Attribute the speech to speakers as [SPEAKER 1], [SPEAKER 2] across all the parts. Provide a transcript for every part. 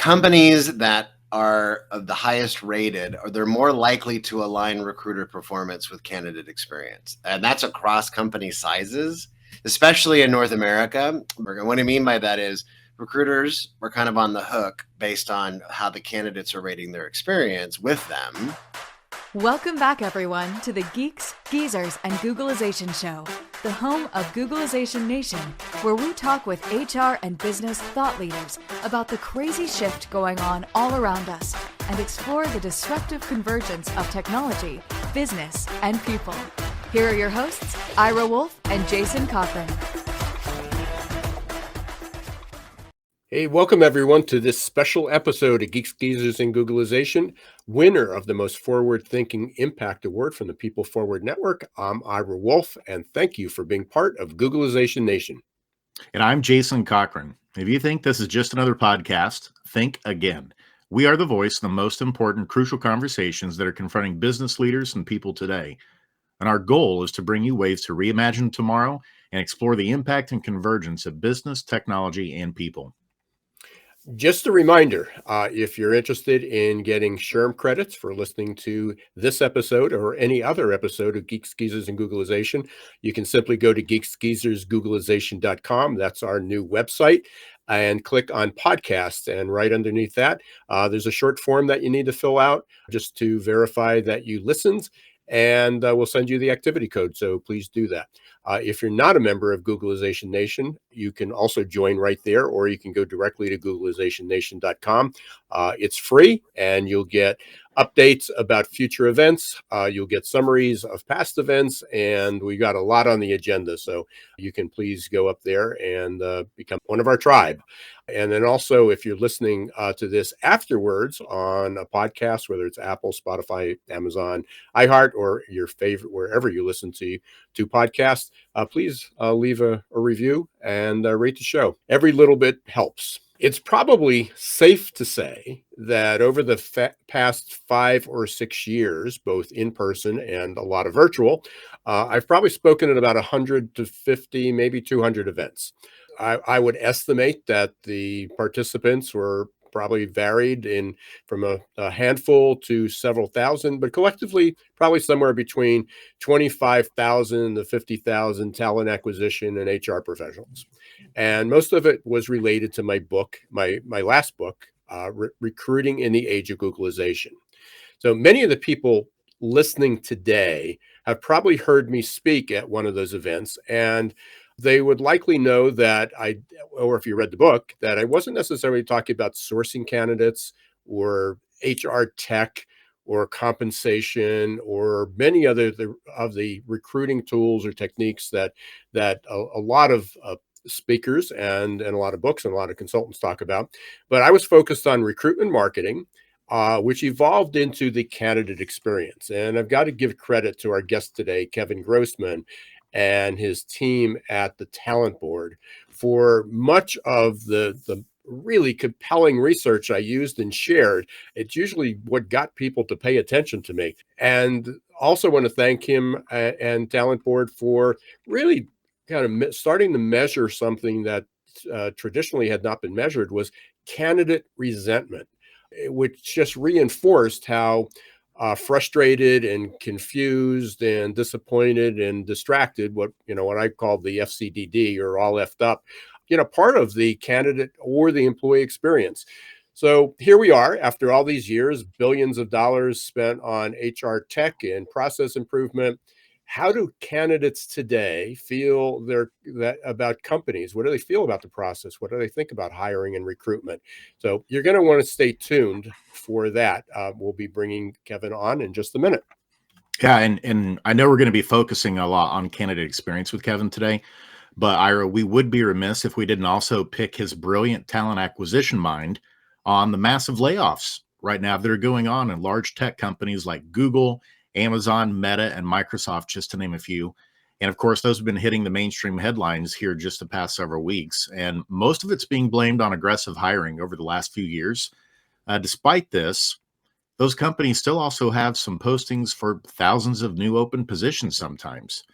[SPEAKER 1] companies that are of the highest rated, or they're more likely to align recruiter performance with candidate experience. And that's across company sizes, especially in North America. What I mean by that is recruiters are kind of on the hook based on how the candidates are rating their experience with them.
[SPEAKER 2] Welcome back, everyone, to the Geeks, Geezers, and Googleization Show, the home of Googleization Nation, where we talk with HR and business thought leaders about the crazy shift going on all around us and explore the disruptive convergence of technology, business, and people. Here are your hosts, Ira Wolf and Jason Cochran.
[SPEAKER 3] Hey, welcome everyone to this special episode of Geeks, Geezers, and Googleization, winner of the most forward-thinking impact award from the People Forward Network. I'm Ira Wolf, and thank you for being part of Googleization Nation.
[SPEAKER 4] And I'm Jason Cochran. If you think this is just another podcast, think again. We are the voice of the most important, crucial conversations that are confronting business leaders and people today. And our goal is to bring you ways to reimagine tomorrow and explore the impact and convergence of business, technology, and people.
[SPEAKER 3] Just a reminder, if you're interested in getting SHRM credits for listening to this episode or any other episode of Geeks, Geezers, and Googleization, you can simply go to geeksgeezersgoogleization.com. That's our new website, and click on podcasts. And right underneath that, there's a short form that you need to fill out just to verify that you listened. And we'll send you the activity code. So please do that. If you're not a member of Googleization Nation, you can also join right there, or you can go directly to googleizationnation.com. It's free, and you'll get updates about future events. You'll get summaries of past events, and we got a lot on the agenda. So you can please go up there and become one of our tribe. And then also, if you're listening to this afterwards on a podcast, whether it's Apple, Spotify, Amazon, iHeart, or your favorite, wherever you listen to podcasts, please leave a review and rate the show. Every little bit helps. It's probably safe to say that over the past 5 or 6 years, both in person and a lot of virtual, I've probably spoken at about 100 to 50, maybe 200 events. I would estimate that the participants were probably varied from a handful to several thousand, but collectively probably somewhere between 25,000 to 50,000 talent acquisition and HR professionals. And most of it was related to my book, my last book, Recruiting in the Age of Googleization. So many of the people listening today have probably heard me speak at one of those events, and they would likely know that or if you read the book, that I wasn't necessarily talking about sourcing candidates or HR tech or compensation or many other of the recruiting tools or techniques that a lot of speakers and a lot of books and a lot of consultants talk about. But I was focused on recruitment marketing, which evolved into the candidate experience. And I've got to give credit to our guest today, Kevin Grossman, and his team at the Talent Board for much of the really compelling research I used and shared. It's usually what got people to pay attention to me. And also want to thank him and Talent Board for really kind of starting to measure something that traditionally had not been measured, was candidate resentment, which just reinforced how frustrated and confused and disappointed and distracted, what I call the FCDD, or all effed up, part of the candidate or the employee experience. So here we are, after all these years, billions of dollars spent on HR tech and process improvement. How do candidates today feel about companies? What do they feel about the process? What do they think about hiring and recruitment? So you're going to want to stay tuned for that. We'll be bringing Kevin on in just a minute.
[SPEAKER 4] Yeah, and I know we're going to be focusing a lot on candidate experience with Kevin today, but Ira, we would be remiss if we didn't also pick his brilliant talent acquisition mind on the massive layoffs right now that are going on in large tech companies like Google, Amazon, Meta, and Microsoft, just to name a few. And of course, those have been hitting the mainstream headlines here just the past several weeks. And most of it's being blamed on aggressive hiring over the last few years. Despite this, those companies still also have some postings for thousands of new open positions sometimes.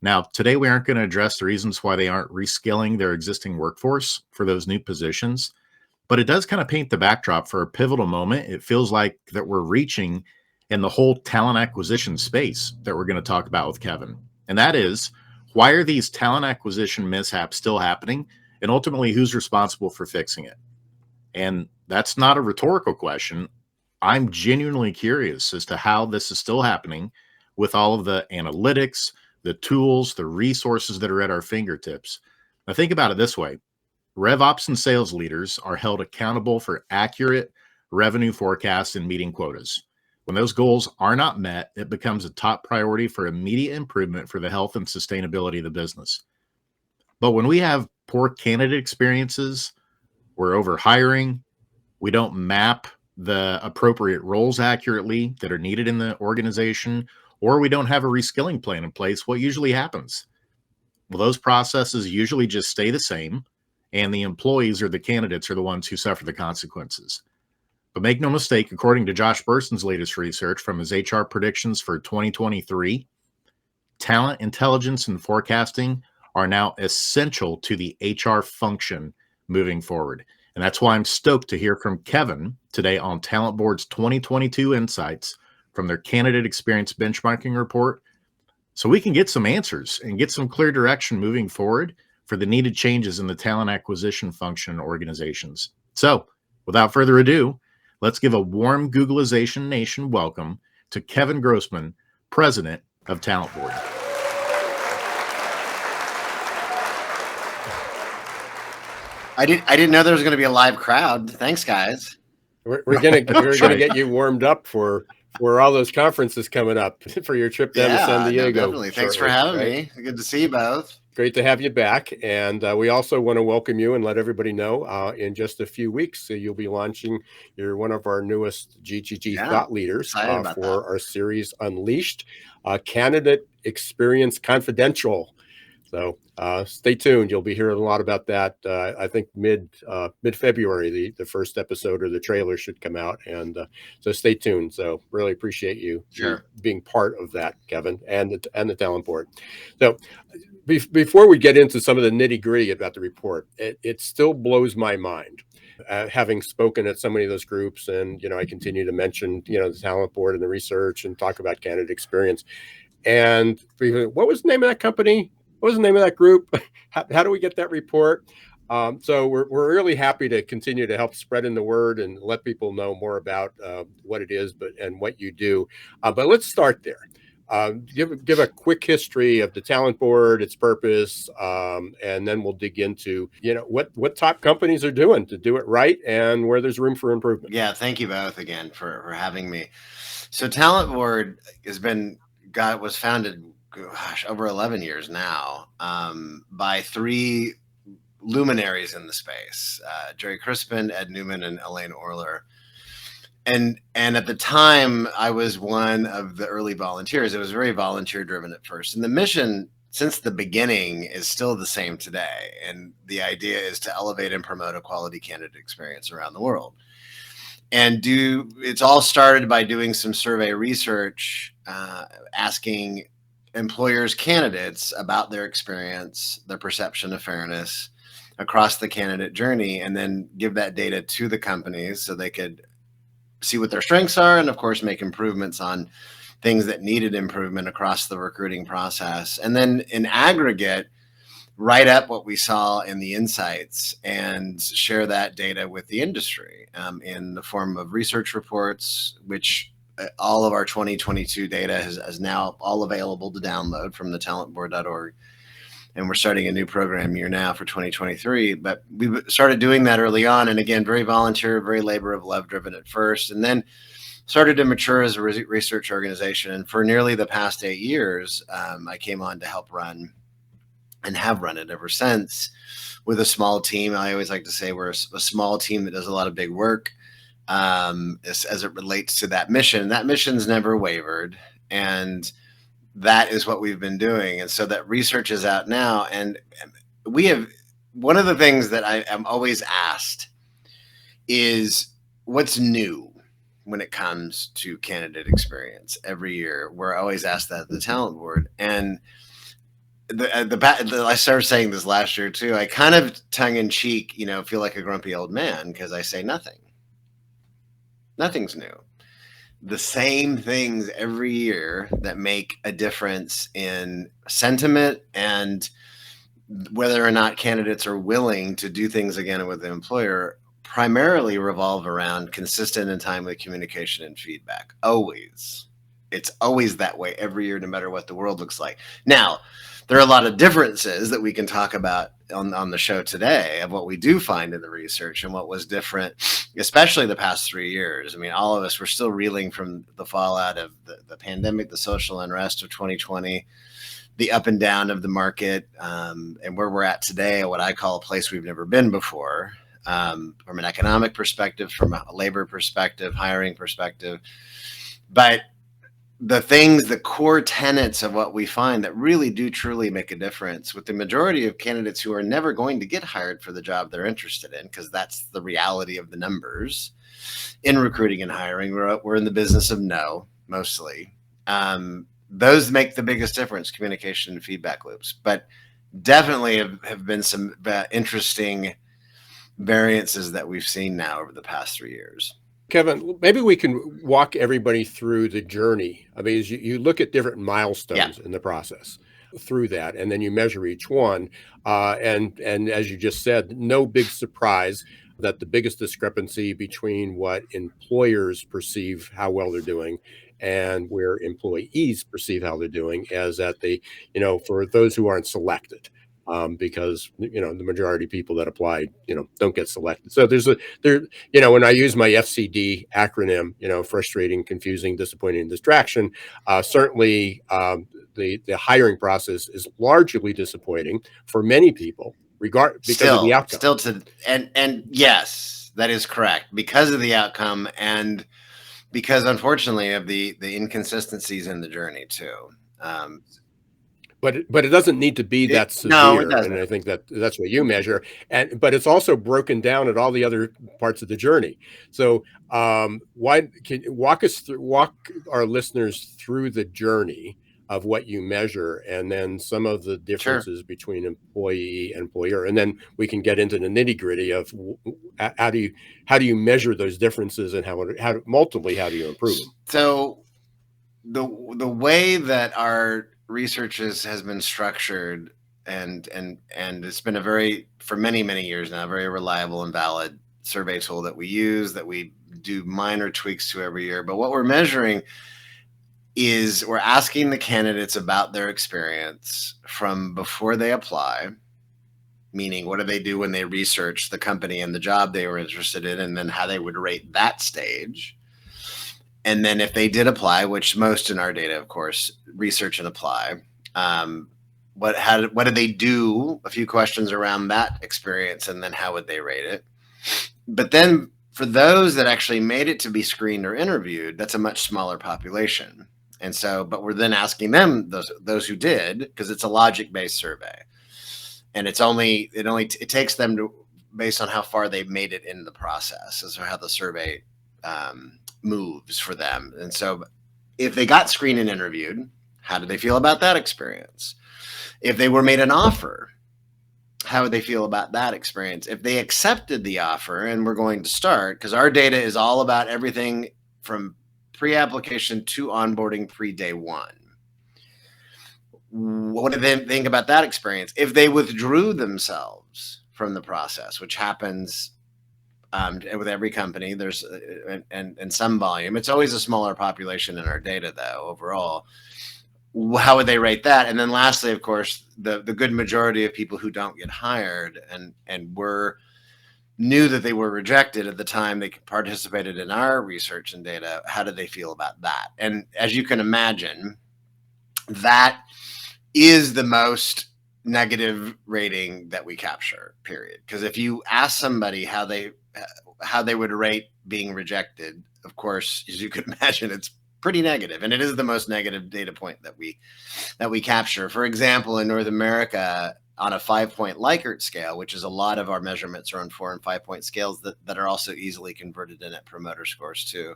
[SPEAKER 4] Now, today we aren't going to address the reasons why they aren't reskilling their existing workforce for those new positions. but it does kind of paint the backdrop for a pivotal moment. It feels like that we're reaching in the whole talent acquisition space that we're going to talk about with Kevin. And that is, why are these talent acquisition mishaps still happening? And ultimately, who's responsible for fixing it? And that's not a rhetorical question. I'm genuinely curious as to how this is still happening with all of the analytics, the tools, the resources that are at our fingertips. Now, think about it this way. RevOps and sales leaders are held accountable for accurate revenue forecasts and meeting quotas. When those goals are not met, it becomes a top priority for immediate improvement for the health and sustainability of the business. But when we have poor candidate experiences, we're over hiring, we don't map the appropriate roles accurately that are needed in the organization, or we don't have a reskilling plan in place, what usually happens? Well, those processes usually just stay the same, and the employees or the candidates are the ones who suffer the consequences. But make no mistake, according to Josh Burson's latest research from his HR predictions for 2023, talent intelligence and forecasting are now essential to the HR function moving forward. And that's why I'm stoked to hear from Kevin today on Talent Board's 2022 insights from their candidate experience benchmarking report, so we can get some answers and get some clear direction moving forward for the needed changes in the talent acquisition function organizations. So without further ado, let's give a warm Googleization Nation welcome to Kevin Grossman, President of Talent Board.
[SPEAKER 1] I didn't know there was going to be a live crowd. Thanks, guys.
[SPEAKER 3] We're gonna get you warmed up for all those conferences coming up for your trip down to San Diego.
[SPEAKER 1] No, definitely. Thanks for having me. Good to see you both.
[SPEAKER 3] Great to have you back. And we also want to welcome you and let everybody know in just a few weeks, you'll be launching, you're one of our newest GGG thought leaders for our series Unleashed, Candidate Experience Confidential. So stay tuned. You'll be hearing a lot about that. I think mid-February, the first episode or the trailer should come out. And so stay tuned. So really appreciate you being part of that, Kevin, and the Talent Board. So before we get into some of the nitty-gritty about the report, it still blows my mind. Having spoken at so many of those groups, and I continue to mention the Talent Board and the research and talk about candidate experience. And what was the name of that company? What was the name of that group? How do we get that report? So we're really happy to continue to help spread in the word and let people know more about what it is, and what you do. But let's start there. Give a quick history of the Talent Board, its purpose, and then we'll dig into what top companies are doing to do it right and where there's room for improvement.
[SPEAKER 1] Yeah, thank you both again for having me. So Talent Board was founded, over 11 years now, by three luminaries in the space, Jerry Crispin, Ed Newman, and Elaine Orler. And at the time, I was one of the early volunteers. It was very volunteer driven at first. And the mission since the beginning is still the same today. And the idea is to elevate and promote a quality candidate experience around the world. And it's all started by doing some survey research, asking employers, candidates about their experience, their perception of fairness across the candidate journey, and then give that data to the companies so they could see what their strengths are, and of course make improvements on things that needed improvement across the recruiting process. And then in aggregate, write up what we saw in the insights and share that data with the industry in the form of research reports, which all of our 2022 data is now all available to download from the talentboard.org. And we're starting a new program year now for 2023. But we started doing that early on. And again, very volunteer, very labor of love driven at first, and then started to mature as a research organization. And for nearly the past 8 years, I came on to help run and have run it ever since with a small team. I always like to say we're a small team that does a lot of big work. As it relates to that mission. That mission's never wavered, and that is what we've been doing. And so that research is out now, and we have, one of the things that I am always asked is what's new when it comes to candidate experience. Every year we're always asked that at the Talent Board, and I started saying this last year too. I kind of tongue in cheek, feel like a grumpy old man because I say nothing. Nothing's new. The same things every year that make a difference in sentiment and whether or not candidates are willing to do things again with the employer primarily revolve around consistent and timely communication and feedback. Always. It's always that way every year, no matter what the world looks like. Now, there are a lot of differences that we can talk about on the show today of what we do find in the research and what was different, especially the past 3 years. I mean, all of us were still reeling from the fallout of the pandemic, the social unrest of 2020, the up and down of the market, and where we're at today, what I call a place we've never been before, from an economic perspective, from a labor perspective, hiring perspective. But the core tenets of what we find that really do truly make a difference with the majority of candidates who are never going to get hired for the job they're interested in, because that's the reality of the numbers in recruiting and hiring. We're in the business of no, mostly. Those make the biggest difference, communication and feedback loops. But definitely have been some interesting variances that we've seen now over the past 3 years.
[SPEAKER 3] Kevin, maybe we can walk everybody through the journey. I mean, as you look at different milestones in the process through that, and then you measure each one. And as you just said, no big surprise that the biggest discrepancy between what employers perceive how well they're doing and where employees perceive how they're doing is that for those who aren't selected. Because the majority of people that apply, don't get selected. So when I use my FCD acronym, frustrating, confusing, disappointing, and distraction, certainly the hiring process is largely disappointing for many people, because of the outcome.
[SPEAKER 1] And yes, that is correct, because of the outcome and because unfortunately of the inconsistencies in the journey too.
[SPEAKER 3] But it doesn't need to be that severe.
[SPEAKER 1] No, it doesn't.
[SPEAKER 3] And I think that's what you measure. But it's also broken down at all the other parts of the journey. So why can you walk our listeners through the journey of what you measure, and then some of the differences between employee and employer, and then we can get into the nitty-gritty of how do you measure those differences, and how do you improve them?
[SPEAKER 1] So the way that our research has been structured, and it's been for many years now, very reliable and valid survey tool that we use, that we do minor tweaks to every year. But what we're measuring is we're asking the candidates about their experience from before they apply, meaning what do they do when they research the company and the job they were interested in, and then how they would rate that stage. And then if they did apply, which most in our data, of course, research and apply, what did they do? A few questions around that experience, and then how would they rate it? But then for those that actually made it to be screened or interviewed, that's a much smaller population. And so, but we're then asking them, those who did, because it's a logic-based survey, and it takes them to, based on how far they've made it in the process, as to how the survey moves for them. And so if they got screened and interviewed, how did they feel about that experience? If they were made an offer, how would they feel about that experience? If they accepted the offer and we're going to start, because our data is all about everything from pre-application to onboarding pre-day one. What do they think about that experience? If they withdrew themselves from the process, which happens with every company, there's and some volume. It's always a smaller population in our data, though, overall. How would they rate that? And then lastly, of course, the good majority of people who don't get hired and knew that they were rejected at the time they participated in our research and data, how did they feel about that? And as you can imagine, that is the most negative rating that we capture, period. Because if you ask somebody how they would rate being rejected, of course, as you could imagine, it's pretty negative, and it is the most negative data point that we capture. For example, in North America, on a 5-point Likert scale, which is a lot of our measurements are on 4 and 5-point scales that are also easily converted in at promoter scores too.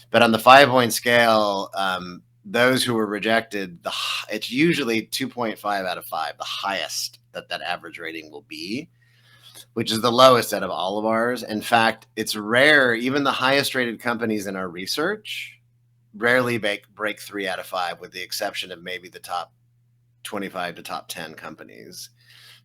[SPEAKER 1] But on the 5-point scale, those who were rejected, it's usually 2.5 out of 5, the highest that average rating will be, which is the lowest out of all of ours. In fact, it's rare, even the highest rated companies in our research rarely break 3 out of 5, with the exception of maybe the top 25 to top 10 companies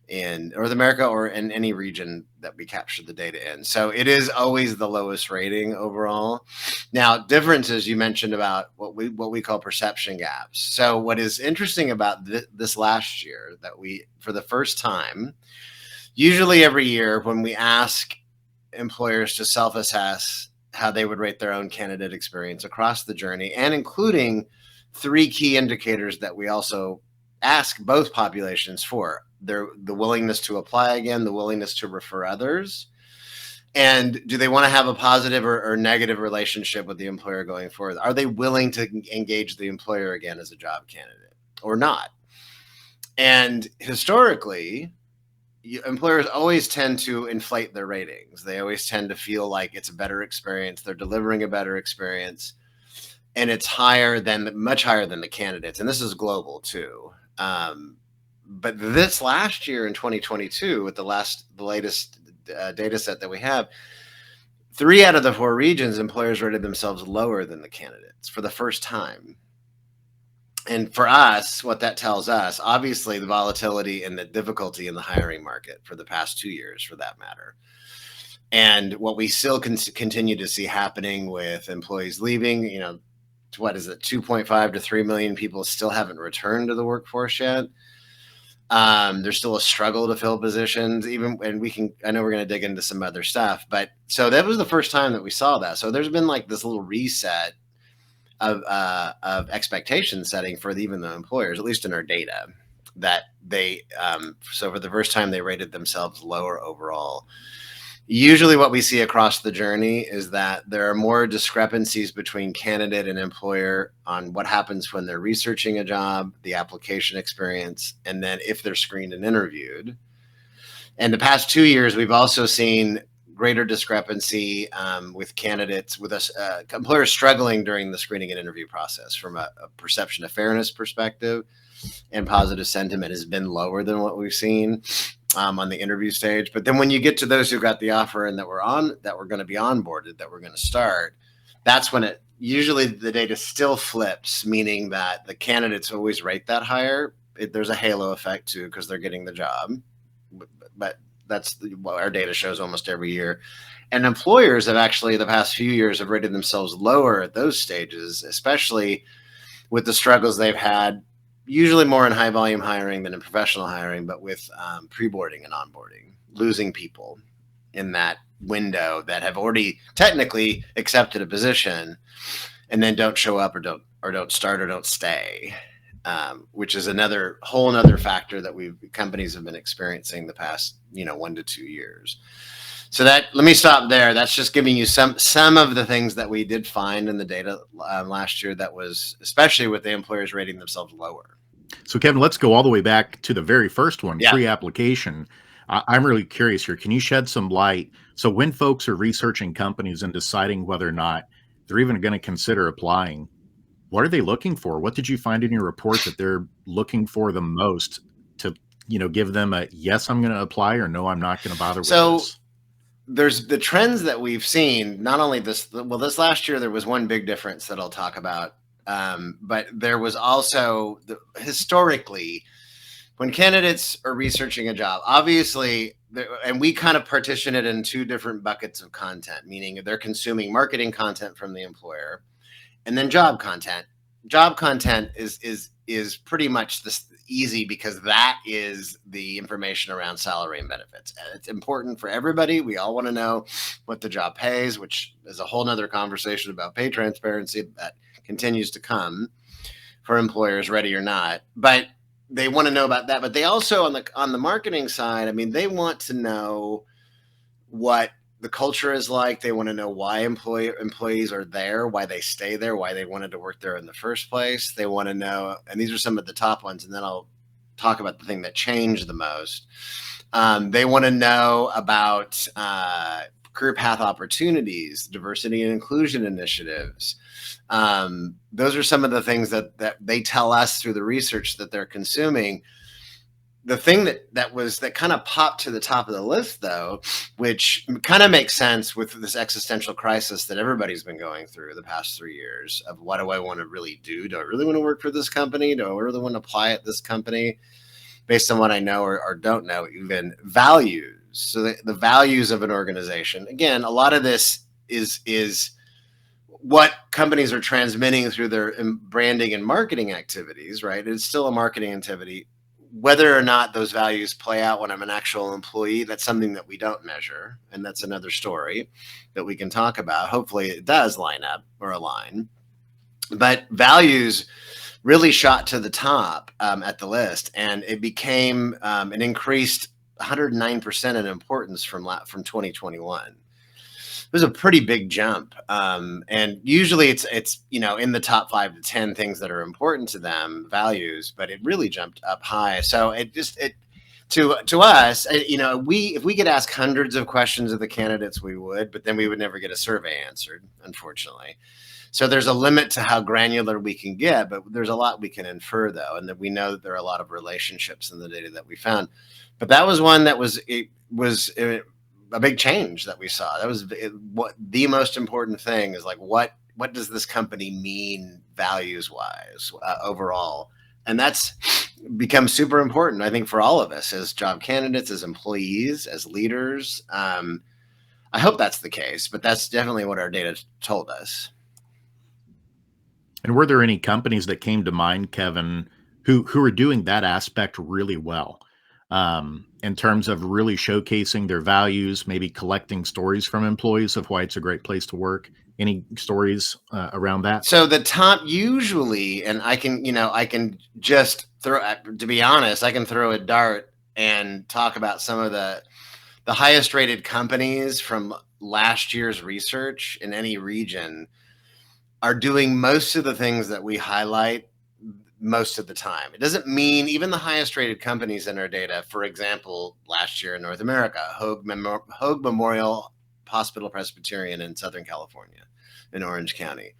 [SPEAKER 1] in North America or in any region that we capture the data in. So it is always the lowest rating overall. Now, differences you mentioned about what we call perception gaps. So what is interesting about this last year, that we, for the first time, usually every year when we ask employers to self-assess how they would rate their own candidate experience across the journey, and including 3 key indicators that we also ask both populations for: the willingness to apply again, the willingness to refer others, and do they want to have a positive or negative relationship with the employer going forward? Are they willing to engage the employer again as a job candidate or not? And historically, employers always tend to inflate their ratings. They always tend to feel like it's a better experience, they're delivering a better experience, and it's much higher than the candidates. And this is global too. But this last year in 2022, with the latest data set that we have, 3 out of the 4 regions, employers rated themselves lower than the candidates for the first time. And for us, what that tells us, obviously, the volatility and the difficulty in the hiring market for the past 2 years, for that matter. And what we still continue to see happening with employees leaving, what is it, 2.5 to 3 million people still haven't returned to the workforce yet. There's still a struggle to fill positions, I know we're going to dig into some other stuff, but so that was the first time that we saw that. So there's been like this little reset of expectation setting for even the employers, at least in our data, that they, so for the first time, they rated themselves lower overall. Usually what we see across the journey is that there are more discrepancies between candidate and employer on what happens when they're researching a job, the application experience, and then if they're screened and interviewed. And the past 2 years, we've also seen greater discrepancy with candidates, with us employers struggling during the screening and interview process from a perception of fairness perspective, and positive sentiment has been lower than what we've seen on the interview stage. But then when you get to those who got the offer and that were going to be onboarded, that we're going to start, that's when usually the data still flips, meaning that the candidates always rate that higher. There's a halo effect too, because they're getting the job, but that's what our data shows almost every year. And employers have actually, the past few years, have rated themselves lower at those stages, especially with the struggles they've had, usually more in high volume hiring than in professional hiring, but with pre-boarding and onboarding, losing people in that window that have already technically accepted a position and then don't show up or don't start or don't stay, which is another factor that companies have been experiencing the past 1 to 2 years. So let me stop there. That's just giving you some of the things that we did find in the data last year, that was especially with the employers rating themselves lower.
[SPEAKER 4] So Kevin, let's go all the way back to the very first one,
[SPEAKER 1] Yeah.
[SPEAKER 4] pre-application. I'm really curious here. Can you shed some light? So when folks are researching companies and deciding whether or not they're even going to consider applying, what are they looking for? What did you find in your report that they're looking for the most to, give them a yes, I'm going to apply, or no, I'm not going to bother with this?
[SPEAKER 1] There's the trends that we've seen, not only this last year, there was one big difference that I'll talk about. But there was also historically, when candidates are researching a job, obviously, and we kind of partition it in 2 different buckets of content, meaning they're consuming marketing content from the employer, and then job content. Job content is pretty much this easy, because that is the information around salary and benefits. And it's important for everybody. We all want to know what the job pays, which is a whole nother conversation about pay transparency that continues to come for employers, ready or not. But they want to know about that. But they also, on the marketing side, they want to know what the culture is like. They want to know why employees are there, why they stay there, why they wanted to work there in the first place. They want to know, and these are some of the top ones, and then I'll talk about the thing that changed the most. They want to know about career path opportunities, diversity and inclusion initiatives. Those are some of the things that they tell us through the research that they're consuming. The thing that kind of popped to the top of the list, though, which kind of makes sense with this existential crisis that everybody's been going through the past 3 years of what do I want to really do? Do I really want to work for this company? Do I really want to apply at this company based on what I know or don't know? Even values. So the values of an organization. Again, a lot of this is what companies are transmitting through their branding and marketing activities, right? It's still a marketing activity. Whether or not those values play out when I'm an actual employee, that's something that we don't measure. And that's another story that we can talk about. Hopefully it does line up or align. But values really shot to the top at the list. And it became an increased 109% in importance from 2021. It was a pretty big jump. And usually it's in the top 5 to 10 things that are important to them, values, but it really jumped up high. So to us, if we could ask hundreds of questions of the candidates, we would, but then we would never get a survey answered, unfortunately. So there's a limit to how granular we can get, but there's a lot we can infer, though, and that we know that there are a lot of relationships in the data that we found. But that was one that was a big change that we saw. That was what the most important thing is, like, what does this company mean values wise overall? And that's become super important, I think, for all of us as job candidates, as employees, as leaders. I hope that's the case, but that's definitely what our data told us.
[SPEAKER 4] And were there any companies that came to mind, Kevin, who are doing that aspect really well? In terms of really showcasing their values, maybe collecting stories from employees of why it's a great place to work. Any stories around that?
[SPEAKER 1] So the top usually, and I can just to be honest, I can throw a dart and talk about some of the highest rated companies from last year's research in any region are doing most of the things that we highlight most of the time. It doesn't mean even the highest rated companies in our data, for example, last year in North America, Hoag Memorial Hospital Presbyterian in Southern California, in Orange County.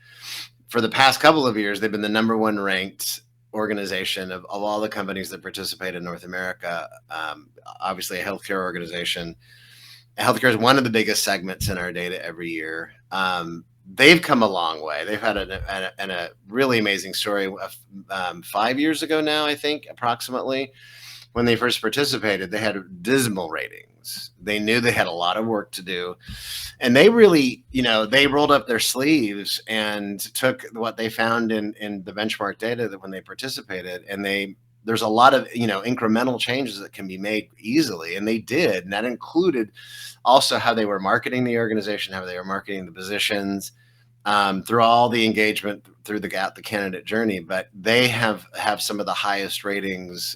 [SPEAKER 1] For the past couple of years, they've been the number 1 ranked organization of all the companies that participate in North America. Obviously a healthcare organization. Healthcare is one of the biggest segments in our data every year. They've come a long way. They've had a really amazing story. 5 years ago now, I think, approximately, when they first participated, they had dismal ratings. They knew they had a lot of work to do. And they really, they rolled up their sleeves and took what they found in the benchmark data that when they participated, and there's a lot of, incremental changes that can be made easily. And they did. And that included also how they were marketing the organization, how they were marketing the positions, through all the engagement through the candidate journey. But they have some of the highest ratings.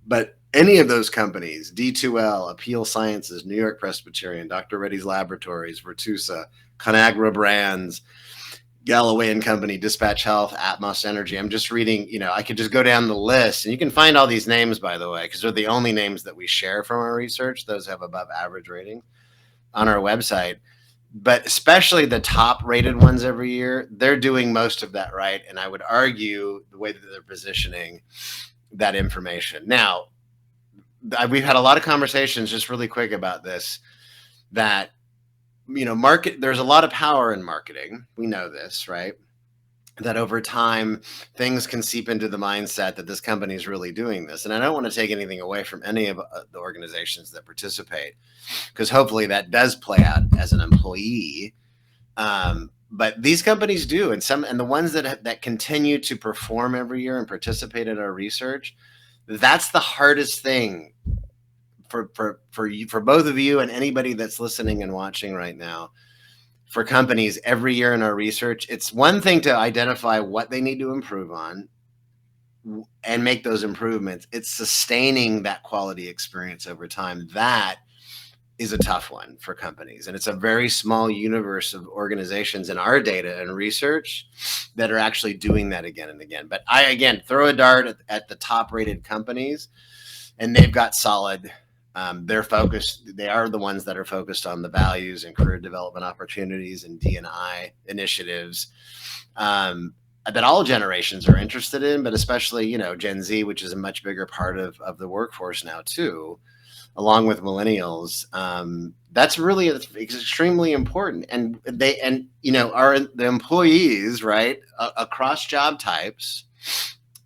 [SPEAKER 1] But any of those companies, D2L, Appeal Sciences, New York Presbyterian, Dr. Reddy's Laboratories, Virtusa, Conagra Brands, Galloway and Company, Dispatch Health, Atmos Energy. I'm just reading, I could just go down the list, and you can find all these names, by the way, because they're the only names that we share from our research. Those have above average rating on our website. But especially the top rated ones every year, they're doing most of that right. And I would argue the way that they're positioning that information. Now, we've had a lot of conversations just really quick about this, that there's a lot of power in marketing. We know this, right? That over time, things can seep into the mindset that this company is really doing this. And I don't want to take anything away from any of the organizations that participate, because hopefully that does play out as an employee. But these companies do, and the ones that continue to perform every year and participate in our research, that's the hardest thing for both of you and anybody that's listening and watching right now. For companies every year in our research, it's one thing to identify what they need to improve on and make those improvements. It's sustaining that quality experience over time. That is a tough one for companies. And it's a very small universe of organizations in our data and research that are actually doing that again and again. But I, again, throw a dart at the top rated companies, and they've got solid they're focused. They are the ones that are focused on the values and career development opportunities and D&I initiatives that all generations are interested in, but especially, Gen Z, which is a much bigger part of the workforce now too, along with millennials. That's really extremely important. And are the employees, right, across job types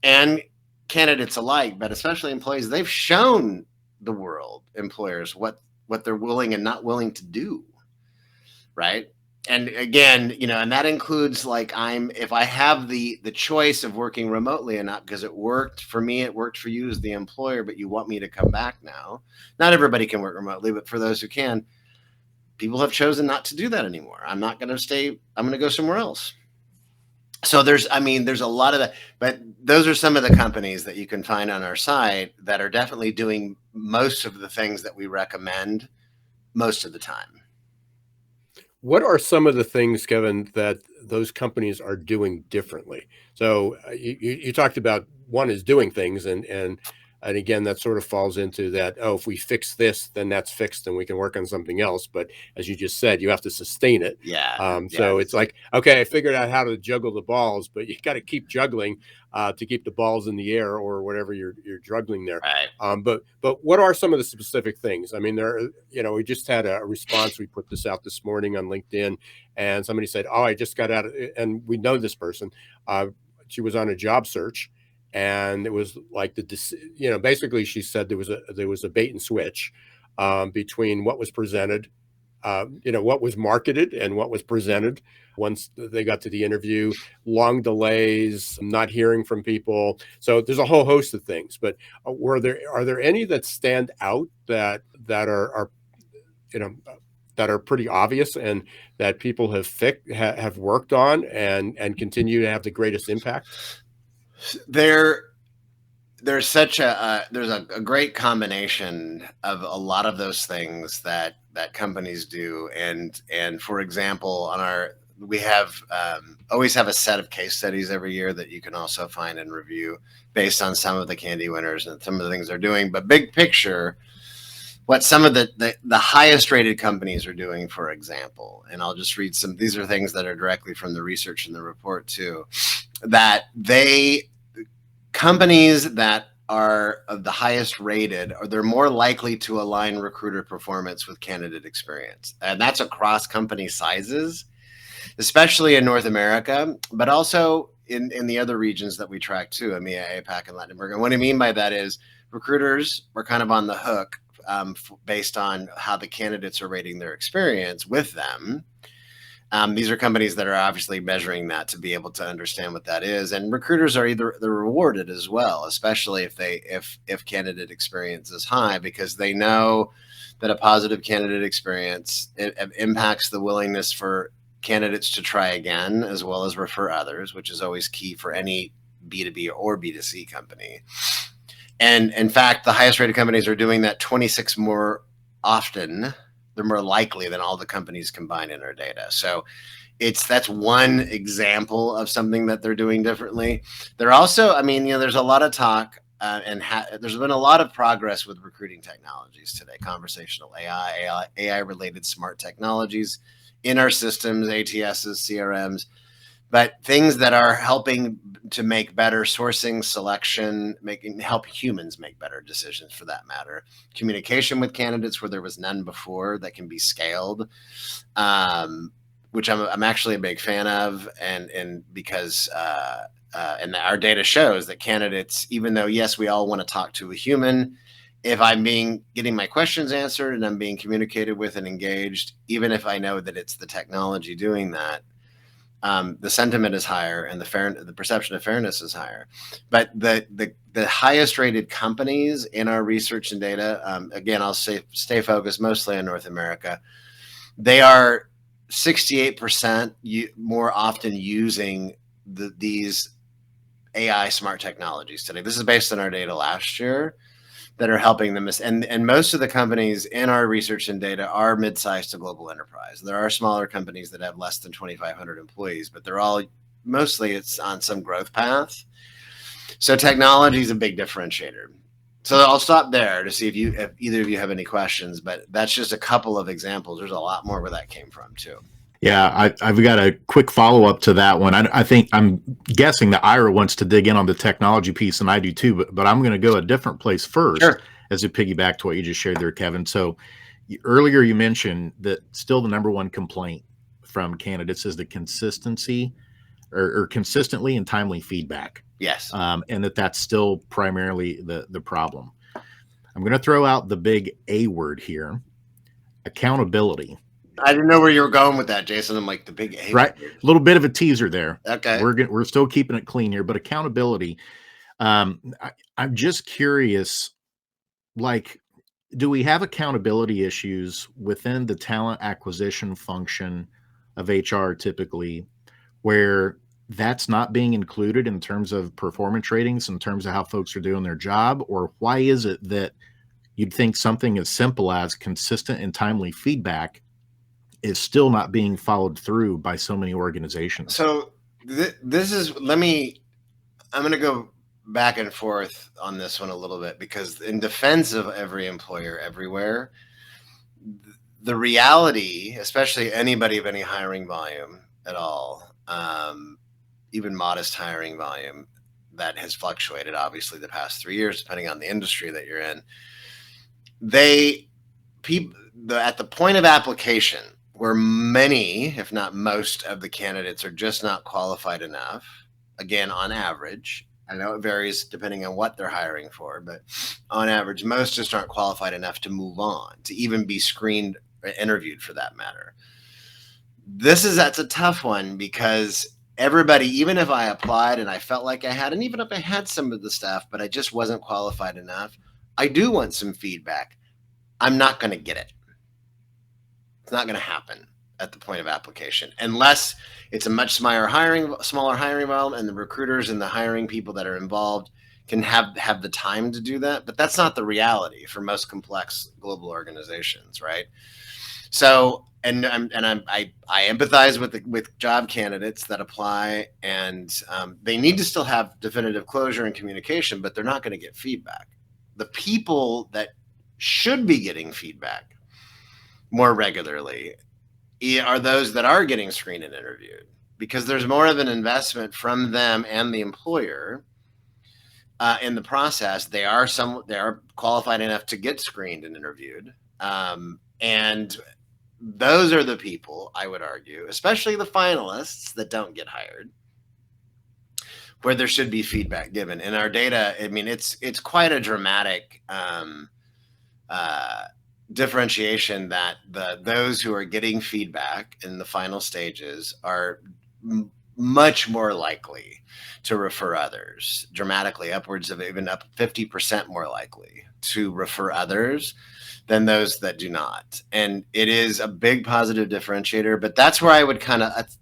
[SPEAKER 1] and candidates alike, but especially employees, they've shown the world, employers, what they're willing and not willing to do, right? And again, and that includes if I have the choice of working remotely and not because it worked for me, it worked for you as the employer, but you want me to come back now. Not everybody can work remotely, but for those who can, people have chosen not to do that anymore. I'm not going to stay. I'm going to go somewhere else. So there's a lot of that, but those are some of the companies that you can find on our site that are definitely doing most of the things that we recommend most of the time.
[SPEAKER 3] What are some of the things, Kevin, that those companies are doing differently? So you talked about one is doing things, and again, that sort of falls into that, oh, if we fix this, then that's fixed and we can work on something else. But as you just said, you have to sustain it. So it's like, okay, I figured out how to juggle the balls, but you got to keep juggling to keep the balls in the air or whatever you're juggling there.
[SPEAKER 1] Right.
[SPEAKER 3] But what are some of the specific things? I mean, we just had a response. We put this out this morning on LinkedIn, and somebody said, oh, I just got out of, and we know this person. She was on a job search. And it was like basically she said there was a bait and switch between what was presented, what was marketed and what was presented. Once they got to the interview, long delays, not hearing from people. So there's a whole host of things. But are there any that stand out that are that are pretty obvious and that people have worked on and continue to have the greatest impact?
[SPEAKER 1] There's a great combination of a lot of those things that companies do, and for example, we always have a set of case studies every year that you can also find and review based on some of the candy winners and some of the things they're doing. But big picture, what some of the highest rated companies are doing, for example, and I'll just read some. These are things that are directly from the research in the report too, that companies that are of the highest rated, or they're more likely to align recruiter performance with candidate experience. And that's across company sizes, especially in North America, but also in the other regions that we track too, EMEA, APAC, and Latin America. And what I mean by that is recruiters are kind of on the hook based on how the candidates are rating their experience with them. These are companies that are obviously measuring that to be able to understand what that is, and recruiters are they're rewarded as well, especially if candidate experience is high, because they know that a positive candidate experience it impacts the willingness for candidates to try again, as well as refer others, which is always key for any B2B or B2C company. And in fact, the highest rated companies are doing that 26 more often. They're more likely than all the companies combined in our data. So that's one example of something that they're doing differently. They're also, there's a lot of talk there's been a lot of progress with recruiting technologies today, conversational AI related smart technologies in our systems, ATSs, CRMs, but things that are helping to make better sourcing, selection, help humans make better decisions, for that matter. Communication with candidates where there was none before, that can be scaled, which I'm actually a big fan of, and because and our data shows that candidates, even though yes, we all want to talk to a human, if I'm getting my questions answered and I'm being communicated with and engaged, even if I know that it's the technology doing that, the sentiment is higher and the perception of fairness is higher. But the highest rated companies in our research and data, again, I'll stay focused mostly on North America. They are 68% more often using these AI smart technologies today. This is based on our data last year, that are helping them. And most of the companies in our research and data are mid-sized to global enterprise. There are smaller companies that have less than 2,500 employees, but they're all mostly it's on some growth path. So technology is a big differentiator. So I'll stop there to see if either of you have any questions, but that's just a couple of examples. There's a lot more where that came from too.
[SPEAKER 4] Yeah, I've got a quick follow up to that one. I think I'm guessing that Ira wants to dig in on the technology piece, and I do too. But I'm going to go a different place first,
[SPEAKER 1] Sure.
[SPEAKER 4] as a piggyback to what you just shared there, Kevin. So earlier you mentioned that still the number one complaint from candidates is the consistency or consistently and timely feedback.
[SPEAKER 1] Yes.
[SPEAKER 4] And that's still primarily the problem. I'm going to throw out the big A word here: accountability.
[SPEAKER 1] I didn't know where you were going with that, Jason. I'm like the big A
[SPEAKER 4] right,
[SPEAKER 1] word.
[SPEAKER 4] A little bit of a teaser there.
[SPEAKER 1] Okay.
[SPEAKER 4] We're still keeping it clean here, but accountability. I'm just curious, like, do we have accountability issues within the talent acquisition function of HR typically, where that's not being included in terms of performance ratings, in terms of how folks are doing their job? Or why is it that you'd think something as simple as consistent and timely feedback is still not being followed through by so many organizations?
[SPEAKER 1] So this is, I'm going to go back and forth on this one a little bit, because in defense of every employer everywhere, the reality, especially anybody of any hiring volume at all, even modest hiring volume that has fluctuated obviously the past 3 years, depending on the industry that you're in, at the point of application, where many, if not most, of the candidates are just not qualified enough, again, on average, I know it varies depending on what they're hiring for, but on average, most just aren't qualified enough to move on, to even be screened or interviewed for that matter. That's a tough one, because everybody, even if I applied and I felt like I had, and even if I had some of the stuff, but I just wasn't qualified enough, I do want some feedback. I'm not going to get it. It's not going to happen at the point of application, unless it's a much smaller hiring volume, and the recruiters and the hiring people that are involved can have the time to do that. But that's not the reality for most complex global organizations, right? So, I empathize with job candidates that apply, and they need to still have definitive closure and communication, but they're not going to get feedback. The people that should be getting feedback more regularly are those that are getting screened and interviewed, because there's more of an investment from them and the employer in the process. They are qualified enough to get screened and interviewed, and those are the people, I would argue, especially the finalists that don't get hired, where there should be feedback given. In our data, I mean, it's quite a dramatic differentiation that those who are getting feedback in the final stages are much more likely to refer others, dramatically upwards of even up 50% more likely to refer others than those that do not. And it is a big positive differentiator, but that's where I would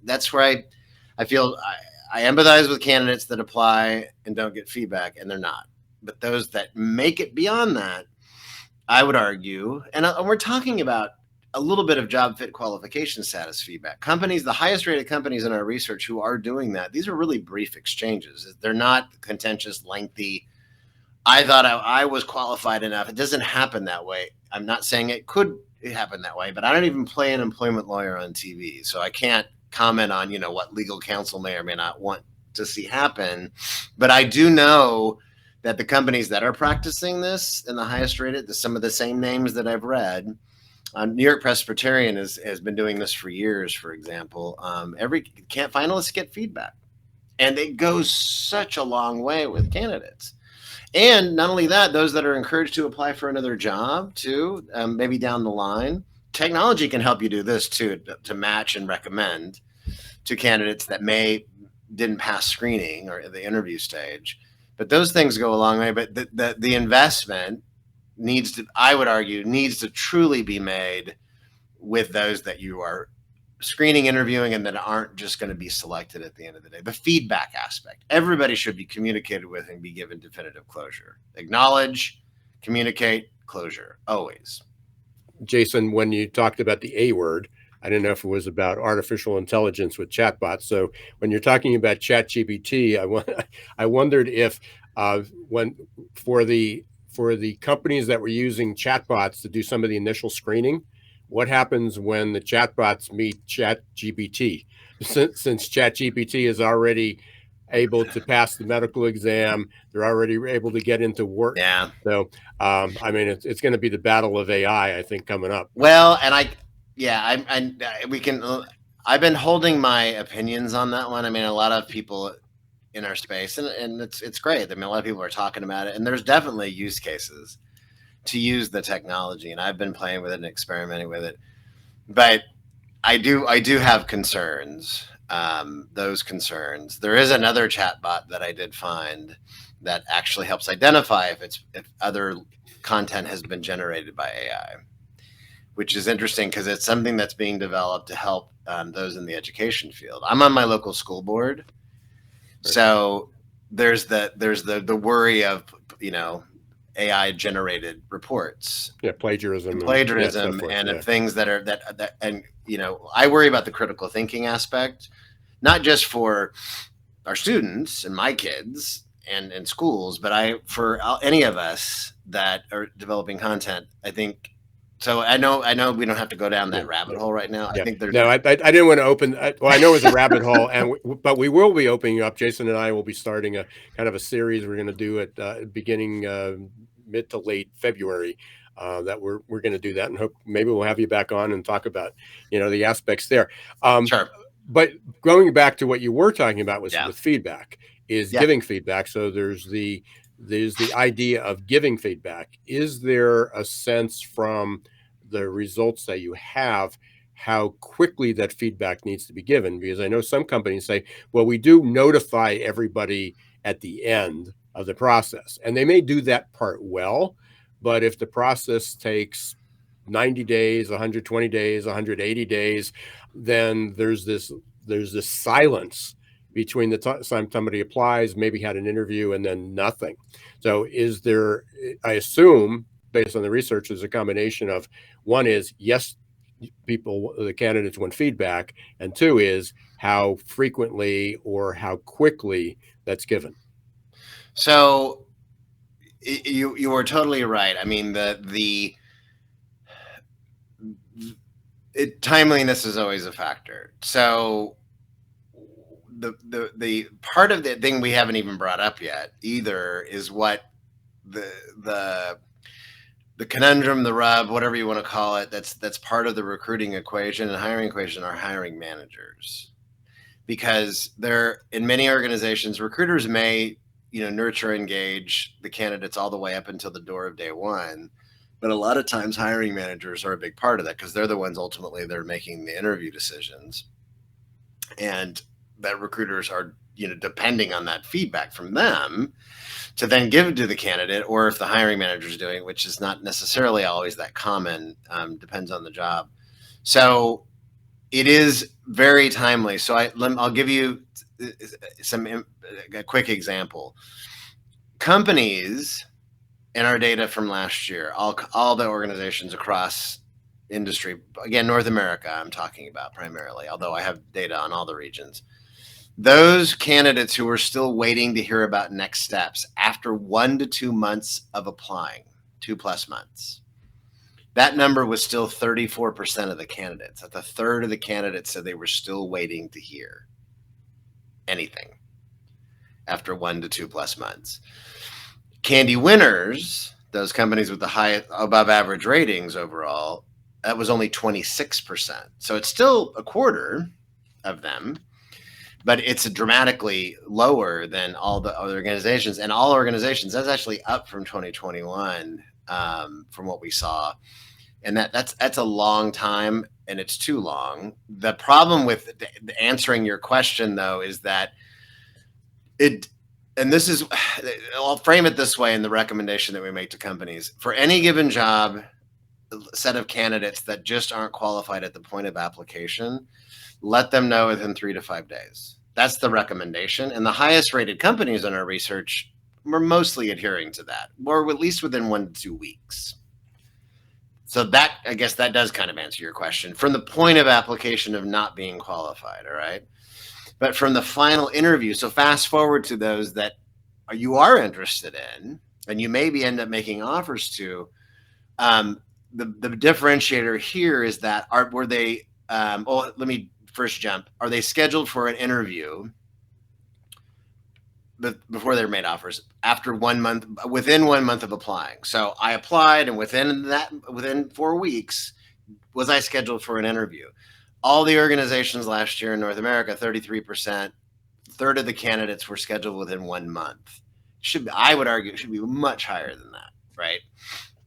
[SPEAKER 1] that's where I feel I empathize with candidates that apply and don't get feedback, and they're not. But those that make it beyond that, I would argue, and we're talking about a little bit of job fit qualification status feedback. Companies, the highest rated companies in our research who are doing that, these are really brief exchanges. They're not contentious, lengthy. I thought I was qualified enough. It doesn't happen that way. I'm not saying it could happen that way, but I don't even play an employment lawyer on TV, so I can't comment on, what legal counsel may or may not want to see happen. But I do know that the companies that are practicing this in the highest rated, some of the same names that I've read, New York Presbyterian has been doing this for years, for example. Every finalists get feedback, and it goes such a long way with candidates. And not only that, those that are encouraged to apply for another job too, maybe down the line, technology can help you do this too, to match and recommend to candidates that didn't pass screening or the interview stage. But those things go a long way. But the investment I would argue, needs to truly be made with those that you are screening, interviewing, and that aren't just going to be selected at the end of the day. The feedback aspect. Everybody should be communicated with and be given definitive closure. Acknowledge, communicate, closure, always.
[SPEAKER 3] Jason, when you talked about the A word, I didn't know if it was about artificial intelligence with chatbots. So when you're talking about ChatGPT, I wondered if when for the for the companies that were using chatbots to do some of the initial screening, what happens when the chatbots meet ChatGPT? Since ChatGPT is already able to pass the medical exam, they're already able to get into work.
[SPEAKER 1] Yeah.
[SPEAKER 3] So, I mean, it's going to be the battle of AI, I think, coming up.
[SPEAKER 1] Well, and I've been holding my opinions on that one. I mean, a lot of people in our space, and it's great. I mean, a lot of people are talking about it, and there's definitely use cases to use the technology, and I've been playing with it and experimenting with it. But I do have concerns. Those concerns. There is another chatbot that I did find that actually helps identify if other content has been generated by AI, which is interesting because it's something that's being developed to help those in the education field. I'm on my local school board, so there's the worry of AI generated reports,
[SPEAKER 3] plagiarism,
[SPEAKER 1] and things that are that and I worry about the critical thinking aspect, not just for our students and my kids and schools, but for any of us that are developing content. I think. So I know we don't have to go down that rabbit hole right now. I think there's
[SPEAKER 3] I didn't want to open. Well, I know it's a rabbit hole, but we will be opening up. Jason and I will be starting a kind of a series we're going to do at beginning mid to late February. That we're going to do that, and hope maybe we'll have you back on and talk about the aspects there.
[SPEAKER 1] Sure.
[SPEAKER 3] But going back to what you were talking about with feedback is giving feedback. So there's the idea of giving feedback. Is there a sense from the results that you have how quickly that feedback needs to be given? Because I know some companies say, well, we do notify everybody at the end of the process, and they may do that part well, but if the process takes 90 days, 120 days, 180 days, then there's this silence between the time somebody applies, maybe had an interview, and then nothing. So is there, I assume, based on the research, there's a combination of, one is, yes, the candidates want feedback, and two is how frequently or how quickly that's given.
[SPEAKER 1] So you are totally right. I mean, timeliness is always a factor. So the part of the thing we haven't even brought up yet either is what the conundrum, the rub, whatever you want to call it, that's part of the recruiting equation and hiring equation are hiring managers. Because in many organizations, recruiters may nurture, engage the candidates all the way up until the door of day one. But a lot of times hiring managers are a big part of that because they're the ones ultimately they're making the interview decisions. And that recruiters are, depending on that feedback from them to then give it to the candidate, or if the hiring manager is doing it, which is not necessarily always that common, depends on the job. So it is very timely. So I'll give you a quick example. Companies in our data from last year, all the organizations across industry, again, North America, I'm talking about primarily, although I have data on all the regions. Those candidates who are still waiting to hear about next steps after 1 to 2 months of applying, 2+ months, that number was still 34% of the candidates. That's a third of the candidates said they were still waiting to hear anything after 1 to 2+ months. Candy winners, those companies with the high above average ratings overall, that was only 26%. So it's still a quarter of them, but it's dramatically lower than all the other organizations. And all organizations, that's actually up from 2021 from what we saw. And that's a long time, and it's too long. The problem with answering your question, though, is that I'll frame it this way in the recommendation that we make to companies. For any given job, set of candidates that just aren't qualified at the point of application, let them know within 3 to 5 days. That's the recommendation. And the highest rated companies in our research were mostly adhering to that, or at least within 1 to 2 weeks. So I guess that does kind of answer your question from the point of application of not being qualified. All right. But from the final interview, so fast forward to those that you are interested in, and you maybe end up making offers to. The differentiator here is that were they let me first jump. Are they scheduled for an interview before they're made offers after 1 month, within 1 month of applying? So I applied, and within 4 weeks, was I scheduled for an interview? All the organizations last year in North America, 33%, third of the candidates were scheduled within 1 month. I would argue it should be much higher than that, right?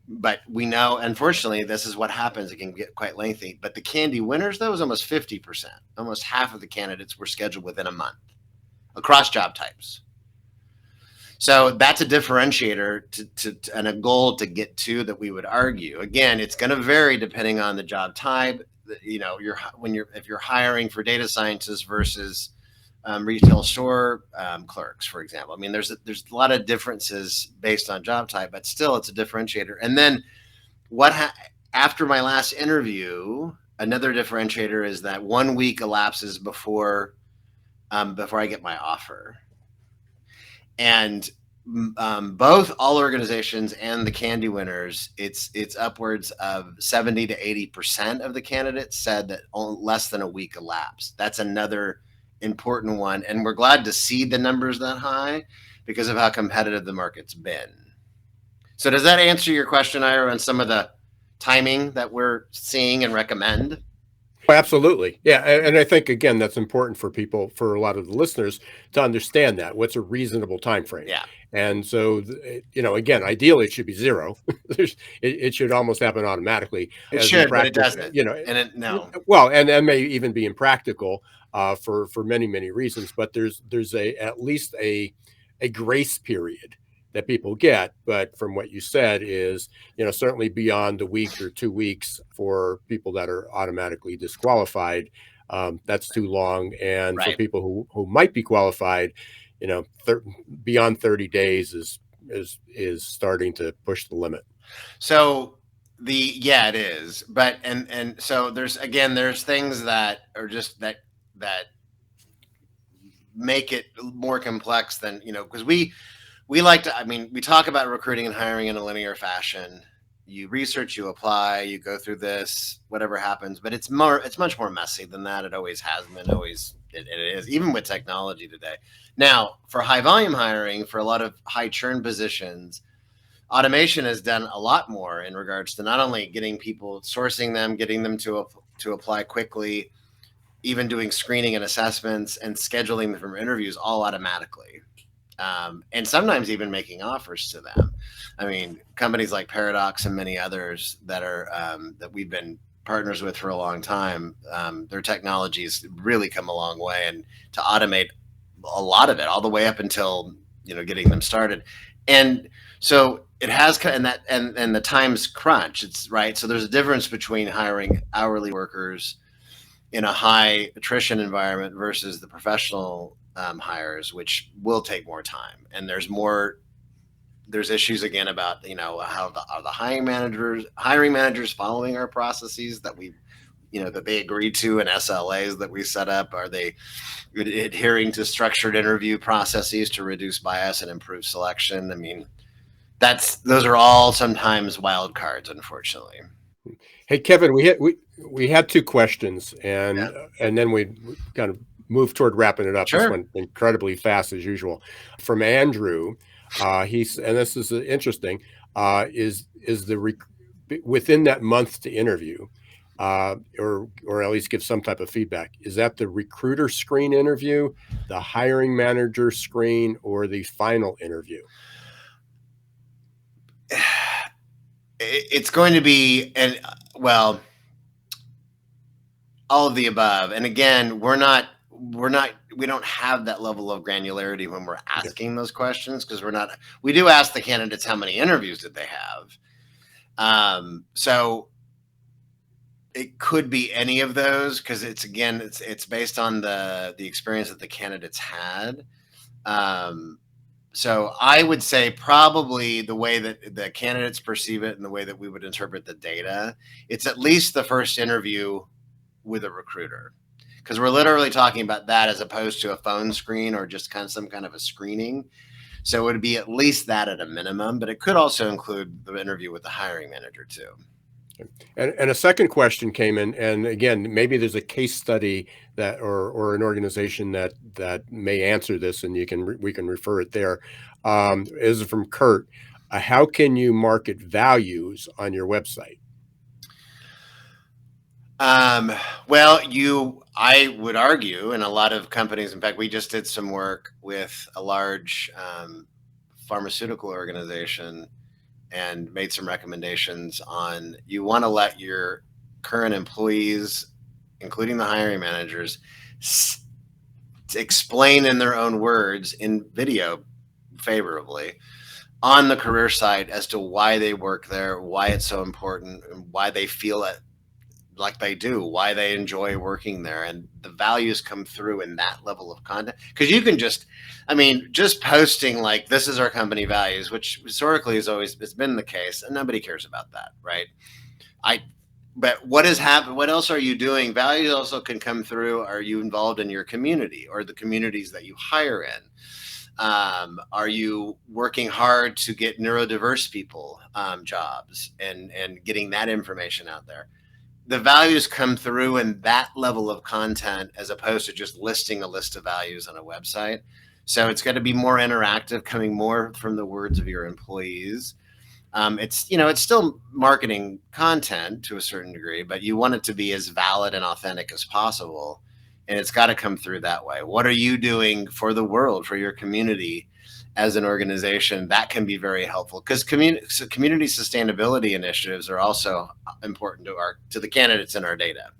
[SPEAKER 1] But we know, unfortunately, this is what happens. It can get quite lengthy. But the Candy winners, though, was almost 50%. Almost half of the candidates were scheduled within a month across job types. So that's a differentiator and a goal to get to that we would argue. Again, it's going to vary depending on the job type. You know, if you're hiring for data scientists versus retail store clerks, for example. I mean, there's a lot of differences based on job type, but still, it's a differentiator. And then after my last interview, another differentiator is that 1 week elapses before I get my offer. And both all organizations and the Candy winners, it's upwards of 70 to 80% of the candidates said that less than a week elapsed. That's another important one, and we're glad to see the numbers that high because of how competitive the market's been. So does that answer your question, Ira, on some of the timing that we're seeing and recommend?
[SPEAKER 3] Absolutely. Yeah. And I think, again, that's important for people, for a lot of the listeners, to understand that what's a reasonable time frame.
[SPEAKER 1] Yeah.
[SPEAKER 3] And so, again, ideally it should be zero. It should almost happen automatically.
[SPEAKER 1] It should, but it doesn't. No.
[SPEAKER 3] Well, and may even be impractical for many, many reasons. But there's at least a grace period that people get. But from what you said is, certainly beyond a week or 2 weeks for people that are automatically disqualified, that's too long. And
[SPEAKER 1] Right.
[SPEAKER 3] for people who might be qualified, beyond 30 days is starting to push the limit.
[SPEAKER 1] So it is. But and so there's things that are just that make it more complex than, because we like to, we talk about recruiting and hiring in a linear fashion. You research, you apply, you go through this, whatever happens, but it's much more messy than that. It always has been, it is, even with technology today. Now, for high volume hiring, for a lot of high churn positions, automation has done a lot more in regards to not only getting people, sourcing them, getting them to apply quickly, even doing screening and assessments and scheduling them for interviews all automatically. And sometimes even making offers to them. Companies like Paradox and many others that are that we've been partners with for a long time, their technologies really come a long way, and to automate a lot of it all the way up until getting them started. And so it has, and the time's crunch. It's right. So there's a difference between hiring hourly workers in a high attrition environment versus the professional hires, which will take more time. And there's issues again about, how are the hiring managers following our processes that that they agreed to, and SLAs that we set up? Are they adhering to structured interview processes to reduce bias and improve selection? Those are all sometimes wild cards, unfortunately.
[SPEAKER 3] Hey, Kevin, we had 2 questions, and then we kind of move toward wrapping it up.
[SPEAKER 1] Sure.
[SPEAKER 3] This one incredibly fast as usual. From Andrew, and this is interesting, is within that month to interview, or at least give some type of feedback. Is that the recruiter screen interview, the hiring manager screen, or the final interview?
[SPEAKER 1] It's going to be, all of the above. And again, we don't have that level of granularity when we're asking those questions, because we do ask the candidates how many interviews did they have. So it could be any of those, because it's based on the experience that the candidates had. So I would say probably the way that the candidates perceive it and the way that we would interpret the data, it's at least the first interview with a recruiter, because we're literally talking about that as opposed to a phone screen or just some kind of a screening. So it would be at least that at a minimum, but it could also include the interview with the hiring manager too.
[SPEAKER 3] And a second question came in, and again, maybe there's a case study that or an organization that may answer this, and we can refer it there. Is from Kurt. How can you market values on your website?
[SPEAKER 1] Well, I would argue, and a lot of companies, in fact, we just did some work with a large pharmaceutical organization and made some recommendations on, you want to let your current employees, including the hiring managers, explain in their own words in video favorably on the career site as to why they work there, why it's so important, and why they feel it like they do, why they enjoy working there. And the values come through in that level of content. Because you can just posting like, this is our company values, which historically it's been the case, and nobody cares about that, right? But what has happened? What else are you doing? Values also can come through. Are you involved in your community or the communities that you hire in? Are you working hard to get neurodiverse people jobs and getting that information out there? The values come through in that level of content as opposed to just listing a list of values on a website. So it's got to be more interactive, coming more from the words of your employees. It's still marketing content to a certain degree, but you want it to be as valid and authentic as possible. And it's got to come through that way. What are you doing for the world, for your community as an organization? That can be very helpful, because community sustainability initiatives are also important to the candidates in our data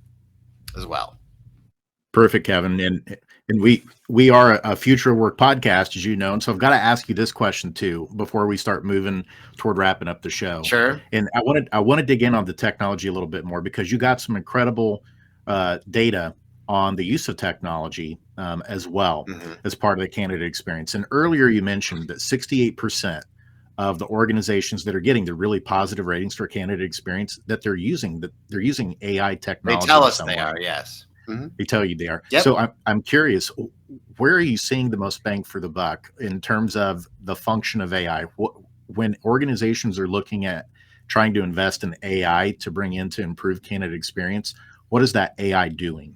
[SPEAKER 1] as well.
[SPEAKER 4] Perfect, Kevin. And we are a future work podcast, as you know. And so I've got to ask you this question too, before we start moving toward wrapping up the show.
[SPEAKER 1] Sure.
[SPEAKER 4] And I want to dig in on the technology a little bit more, because you got some incredible data on the use of technology as well, as part of the candidate experience. And earlier you mentioned that 68% of the organizations that are getting the really positive ratings for candidate experience, that they're using AI technology.
[SPEAKER 1] They tell us they are, yes.
[SPEAKER 4] They tell you they are.
[SPEAKER 1] Yep.
[SPEAKER 4] So I'm curious, where are you seeing the most bang for the buck in terms of the function of AI? When organizations are looking at trying to invest in AI to bring in to improve candidate experience, what is that AI doing?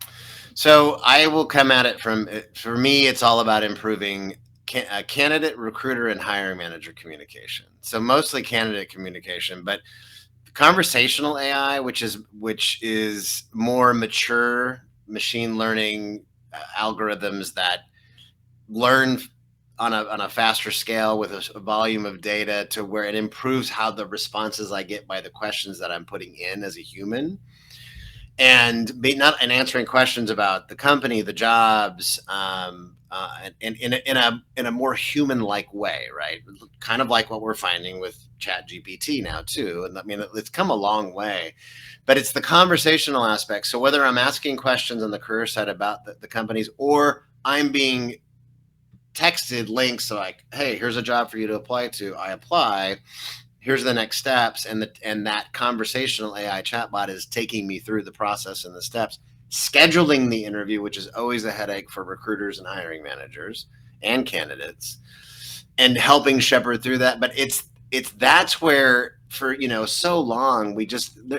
[SPEAKER 1] So I will come at it for me, it's all about improving candidate, recruiter, and hiring manager communication. So mostly candidate communication, but conversational AI, which is more mature machine learning algorithms that learn on a faster scale with a volume of data, to where it improves how the responses I get by the questions that I'm putting in as a human. And answering questions about the company, the jobs, in a more human-like way, right? Kind of like what we're finding with ChatGPT now too. And I mean, it's come a long way, but it's the conversational aspect. So whether I'm asking questions on the career side about the companies, or I'm being texted links like, hey, here's a job for you to apply to. I apply. Here's the next steps, and that conversational AI chatbot is taking me through the process and the steps, scheduling the interview, which is always a headache for recruiters and hiring managers and candidates, and helping shepherd through that. But that's where, for so long,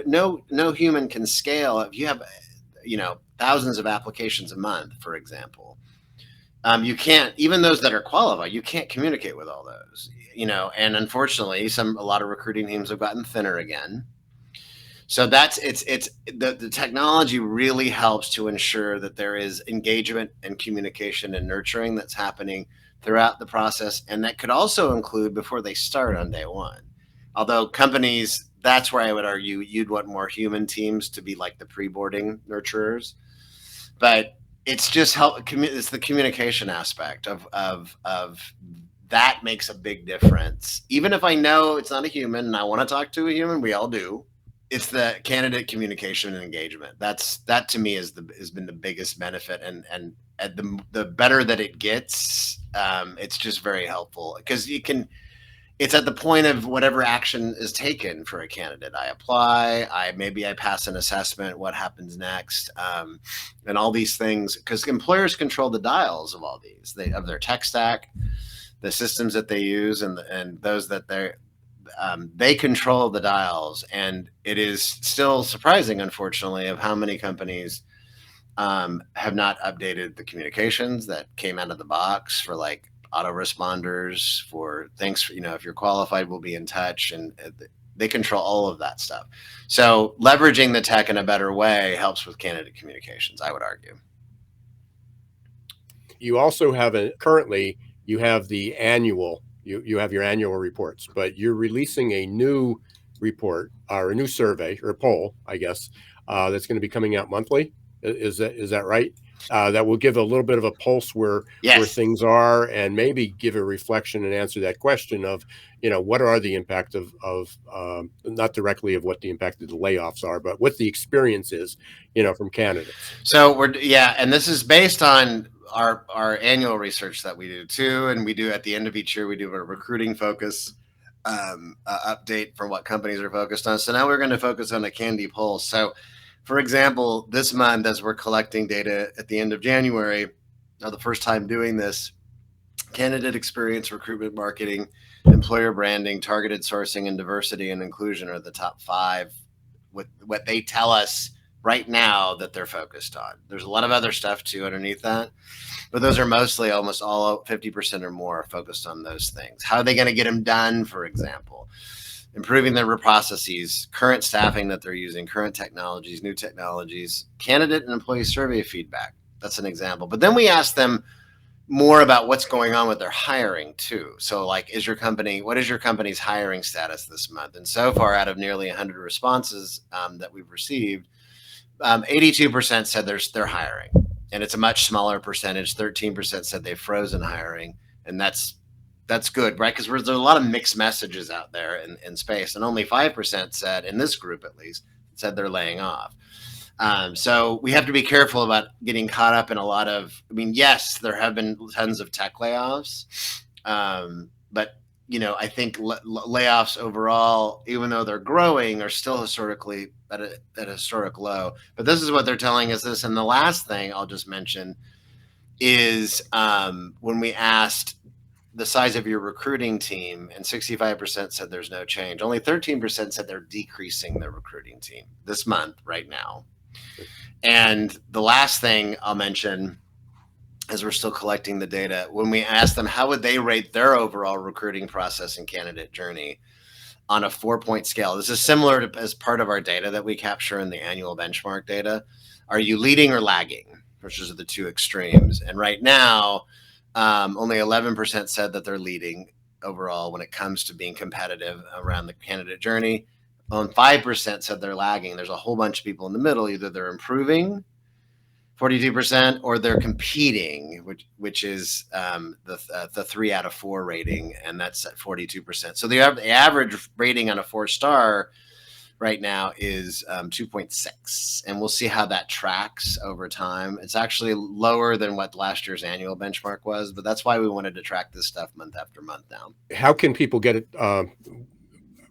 [SPEAKER 1] no human can scale. If you have thousands of applications a month, for example, you can't, even those that are qualified, you can't communicate with all those. And unfortunately, a lot of recruiting teams have gotten thinner again. So the technology really helps to ensure that there is engagement and communication and nurturing that's happening throughout the process. And that could also include before they start on day one. Although companies, that's where I would argue you'd want more human teams to be like the pre-boarding nurturers. But it's just it's the communication aspect of that makes a big difference. Even if I know it's not a human and I want to talk to a human, we all do. It's the candidate communication and engagement. That to me has been the biggest benefit, and the better that it gets, it's just very helpful, because it's at the point of whatever action is taken for a candidate. I apply, maybe I pass an assessment, what happens next, and all these things, because employers control the dials of all these, of their tech stack. the systems that they use, and those that they control the dials. And it is still surprising, unfortunately, of how many companies have not updated the communications that came out of the box for like autoresponders, for thanks, if you're qualified, we'll be in touch, and they control all of that stuff. So leveraging the tech in a better way helps with candidate communications, I would argue.
[SPEAKER 3] You also have currently you have the annual, you have your annual reports, but you're releasing a new report or a new survey or poll, I guess, that's going to be coming out monthly. Is that right? That will give a little bit of a pulse where things are, and maybe give a reflection and answer that question of, what are the impact of not directly of what the impact of the layoffs are, but what the experience is, from candidates.
[SPEAKER 1] So and this is based on our annual research that we do too, and we do at the end of each year, we do a recruiting focus update for what companies are focused on. So now we're going to focus on a Candy Pulse. So, for example, this month, as we're collecting data at the end of January, now the first time doing this, candidate experience, recruitment marketing, employer branding, targeted sourcing, and diversity and inclusion are the top 5 with what they tell us right now that they're focused on. There's a lot of other stuff too underneath that, but those are mostly, almost all 50% or more, focused on those things. How are they going to get them done? For example, improving their processes, current staffing that they're using, current technologies, new technologies, candidate and employee survey feedback. That's an example. But then we ask them more about what's going on with their hiring too. So like, what is your company's hiring status this month? And so far, out of nearly 100 responses that we've received, 82% said they're hiring, and it's a much smaller percentage. 13% said they've frozen hiring, and that's good, right? Because there's a lot of mixed messages out there in space, and only 5% said, in this group at least, said they're laying off. So we have to be careful about getting caught up in a lot of. Yes, there have been tons of tech layoffs, but I think layoffs overall, even though they're growing, are still historically at a historic low. But this is what they're telling us this. And the last thing I'll just mention is when we asked the size of your recruiting team, and 65% said there's no change. Only 13% said they're decreasing their recruiting team this month right now. And the last thing I'll mention, as we're still collecting the data, when we asked them how would they rate their overall recruiting process and candidate journey on a 4-point scale. This is similar to as part of our data that we capture in the annual benchmark data. Are you leading or lagging? Which is the two extremes. And right now, only 11% said that they're leading overall when it comes to being competitive around the candidate journey. Only 5% said they're lagging. There's a whole bunch of people in the middle. Either they're improving, 42%, or they're competing, which is the 3 out of 4 rating, and that's at 42%. So the average rating on a 4-star right now is 2.6, and we'll see how that tracks over time. It's actually lower than what last year's annual benchmark was, but that's why we wanted to track this stuff month after month now.
[SPEAKER 3] How can people get it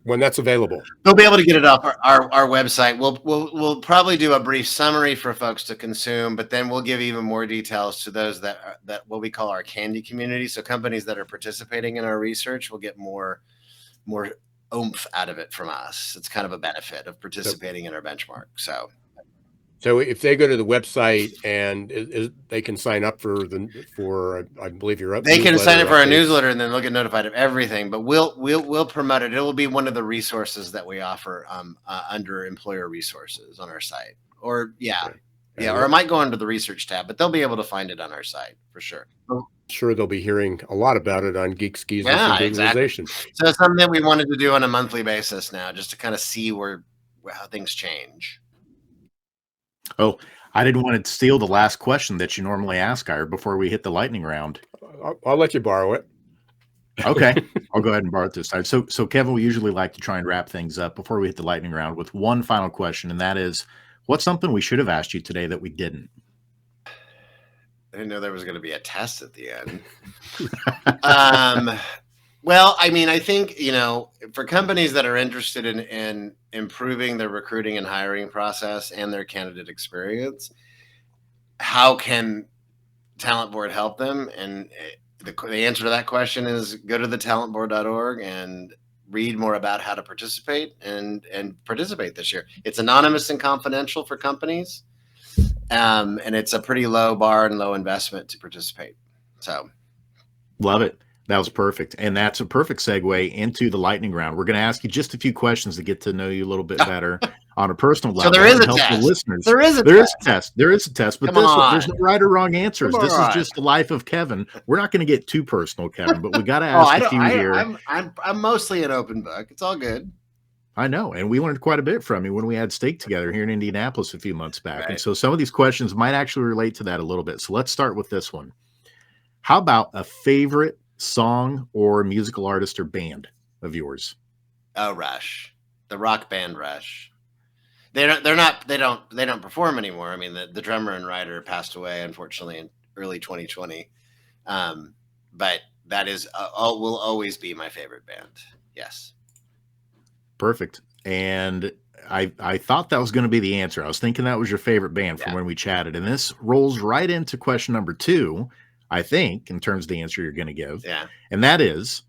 [SPEAKER 3] when that's available?
[SPEAKER 1] They'll be able to get it off our website. We'll probably do a brief summary for folks to consume, but then we'll give even more details to those that what we call our Candy community. So companies that are participating in our research will get more oomph out of it from us. It's kind of a benefit of participating in our benchmark.
[SPEAKER 3] So if they go to the website and they can sign up for I believe you're up.
[SPEAKER 1] They can sign up for our newsletter, and then they'll get notified of everything. But we'll promote it. It will be one of the resources that we offer under employer resources on our site. Or or it might go under the research tab, but they'll be able to find it on our site for sure.
[SPEAKER 3] Sure, they'll be hearing a lot about it on Geeks, Geezers, and Googlization.
[SPEAKER 1] Exactly. So it's something that we wanted to do on a monthly basis now, just to kind of see how things change.
[SPEAKER 4] Oh, I didn't want to steal the last question that you normally ask, Ira, before we hit the lightning round.
[SPEAKER 3] I'll let you borrow it.
[SPEAKER 4] Okay, I'll go ahead and borrow it this time. So Kevin, we usually like to try and wrap things up before we hit the lightning round with one final question, and that is, what's something we should have asked you today that we didn't?
[SPEAKER 1] I didn't know there was going to be a test at the end. Well, I think, for companies that are interested in improving their recruiting and hiring process and their candidate experience, how can Talent Board help them? And The answer to that question is go to thetalentboard.org and read more about how to participate and participate this year. It's anonymous and confidential for companies, and it's a pretty low bar and low investment to participate. So,
[SPEAKER 4] love it. That was perfect. And that's a perfect segue into the lightning round. We're going to ask you just a few questions to get to know you a little bit better on a personal level.
[SPEAKER 1] So there is a
[SPEAKER 4] help
[SPEAKER 1] test.
[SPEAKER 4] The listeners.
[SPEAKER 1] There is a
[SPEAKER 4] test. There is a test. But there's no right or wrong answers. This is just the life of Kevin. We're not going to get too personal, Kevin, but we got to ask a few here.
[SPEAKER 1] I'm mostly an open book. It's all good.
[SPEAKER 4] I know. And we learned quite a bit from you when we had steak together here in Indianapolis a few months back.
[SPEAKER 1] Right.
[SPEAKER 4] And so some of these questions might actually relate to that a little bit. So let's start with this one. How about a favorite song or musical artist or band of yours?
[SPEAKER 1] Oh, Rush, the rock band Rush. They don't perform anymore. I mean, the drummer and writer passed away, unfortunately, in early 2020. But that is will always be my favorite band. Yes.
[SPEAKER 4] Perfect. And I thought that was going to be the answer. I was thinking that was your favorite band from when we chatted. And this rolls right into question number 2, I think, in terms of the answer you're going to give.
[SPEAKER 1] Yeah.
[SPEAKER 4] And that is,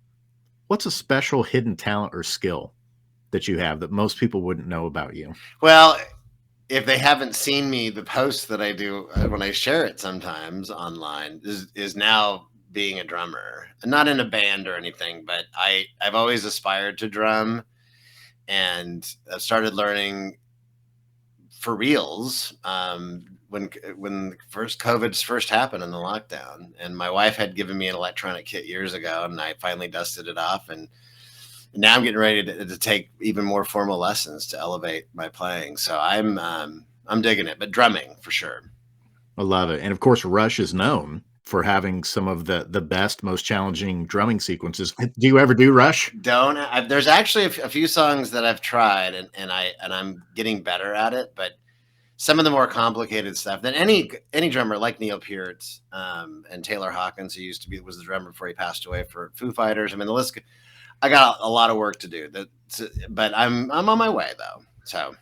[SPEAKER 4] what's a special hidden talent or skill that you have that most people wouldn't know about you?
[SPEAKER 1] Well, if they haven't seen me, the post that I do when I share it sometimes online is now being a drummer. Not in a band or anything, but I've always aspired to drum, and I started learning for reals when COVID first happened in the lockdown, and my wife had given me an electronic kit years ago, and I finally dusted it off, and now I'm getting ready to take even more formal lessons to elevate my playing. So I'm digging it, but drumming for sure.
[SPEAKER 4] I love it. And of course, Rush is known for having some of the best, most challenging drumming sequences. Do you ever do Rush?
[SPEAKER 1] There's actually a few songs that I've tried, and I'm getting better at it, but some of the more complicated stuff than any drummer like Neil Peart and Taylor Hawkins, who was the drummer before he passed away for Foo Fighters. I mean, the list. I got a lot of work to do, but I'm on my way though. So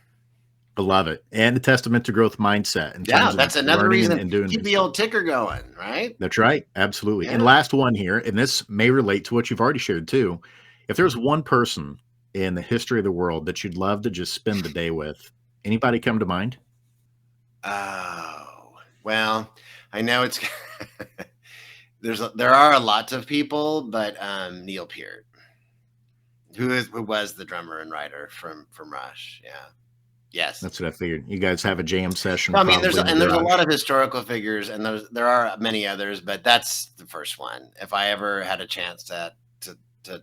[SPEAKER 4] I love it, and a testament to growth mindset.
[SPEAKER 1] That's another reason and keep the old ticker going, right?
[SPEAKER 4] That's right, absolutely. Yeah. And last one here, and this may relate to what you've already shared too. If there's one person in the history of the world that you'd love to just spend the day with, anybody come to mind?
[SPEAKER 1] Oh, well, I know it's there are lots of people, but Neil Peart, who was the drummer and writer from Rush. Yeah. Yes.
[SPEAKER 4] That's what I figured. You guys have a jam session.
[SPEAKER 1] Well, I mean, there's a lot of historical figures, and there are many others, but that's the first one. If I ever had a chance to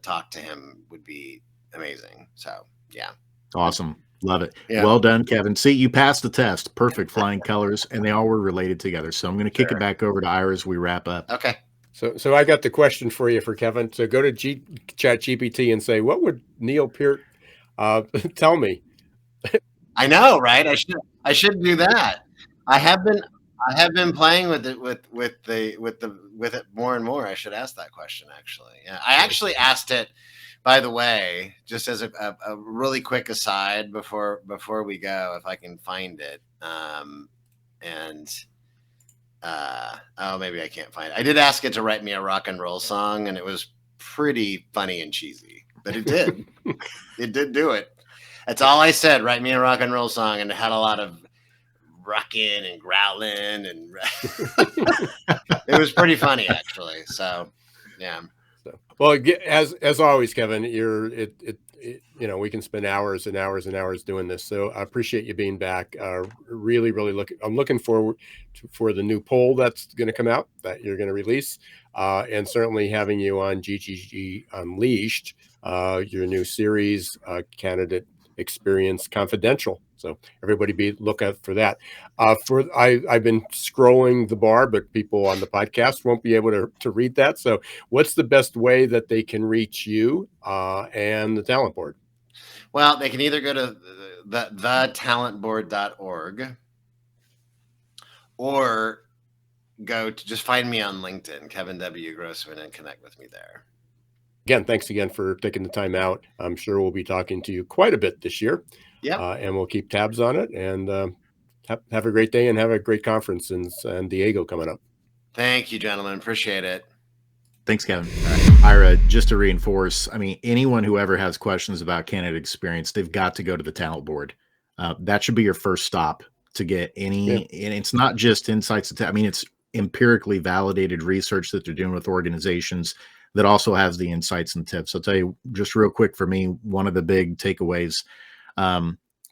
[SPEAKER 1] talk to him, would be amazing. So, yeah.
[SPEAKER 4] Awesome. Love it.
[SPEAKER 1] Yeah.
[SPEAKER 4] Well done, Kevin. See, you passed the test. Perfect, flying colors, and they all were related together. So I'm going to kick it back over to Ira as we wrap up.
[SPEAKER 1] Okay.
[SPEAKER 3] So I got the question for you for Kevin. So go to ChatGPT and say, what would Neil Peart tell me?
[SPEAKER 1] I know, right? I should do that. I have been playing with it more and more. I should ask that question actually. Yeah, I actually asked it. By the way, just as a really quick aside before we go, if I can find it, maybe I can't find it. I did ask it to write me a rock and roll song, and it was pretty funny and cheesy, but it did. It did do it. That's all I said. Write me a rock and roll song, and it had a lot of rocking and growling, and it was pretty funny actually. So, yeah.
[SPEAKER 3] Well, as always, Kevin, we can spend hours and hours and hours doing this. So I appreciate you being back. Really, really I'm looking forward for the new poll that's going to come out that you're going to release, and certainly having you on GGG Unleashed, your new series, Candidate Experience Confidential. So everybody be look out for that. I've been scrolling the bar, but people on the podcast won't be able to read that. So what's the best way that they can reach you and the Talent Board?
[SPEAKER 1] Well, they can either go to thetalentboard.org or go to just find me on LinkedIn, Kevin W. Grossman, and connect with me there.
[SPEAKER 3] Again, thanks again for taking the time out. I'm sure we'll be talking to you quite a bit this year.
[SPEAKER 1] Yeah.
[SPEAKER 3] And we'll keep tabs on it, and have a great day and have a great conference in San Diego coming up.
[SPEAKER 1] Thank you, gentlemen. Appreciate it.
[SPEAKER 4] Thanks, Kevin. Ira, just to reinforce, I mean, anyone who ever has questions about candidate experience, they've got to go to the talent board. That should be your first stop to get any, and it's not just insights. I mean, it's empirically validated research that they're doing with organizations that also has the insights and tips. I'll tell you just real quick for me, one of the big takeaways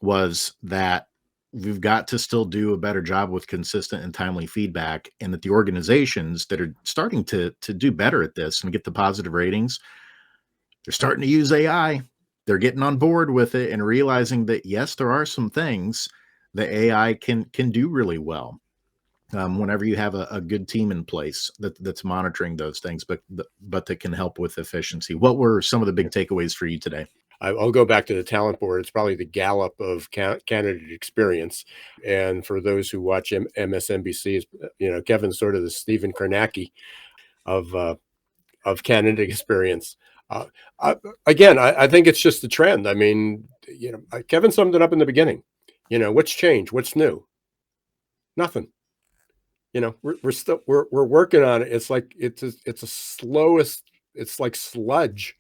[SPEAKER 4] was that we've got to still do a better job with consistent and timely feedback, and that the organizations that are starting to do better at this and get the positive ratings, they're starting to use AI. They're getting on board with it and realizing that, yes, there are some things that AI can do really well. Whenever you have a good team in place that's monitoring those things, but that can help with efficiency. What were some of the big takeaways for you today?
[SPEAKER 3] I'll go back to the talent board. It's probably the Gallup of candidate experience. And for those who watch MSNBC, Kevin's sort of the Stephen Kornacki of candidate experience. I think it's just a trend. I mean, Kevin summed it up in the beginning. What's changed? What's new? Nothing. We're working on it. It's like it's like sludge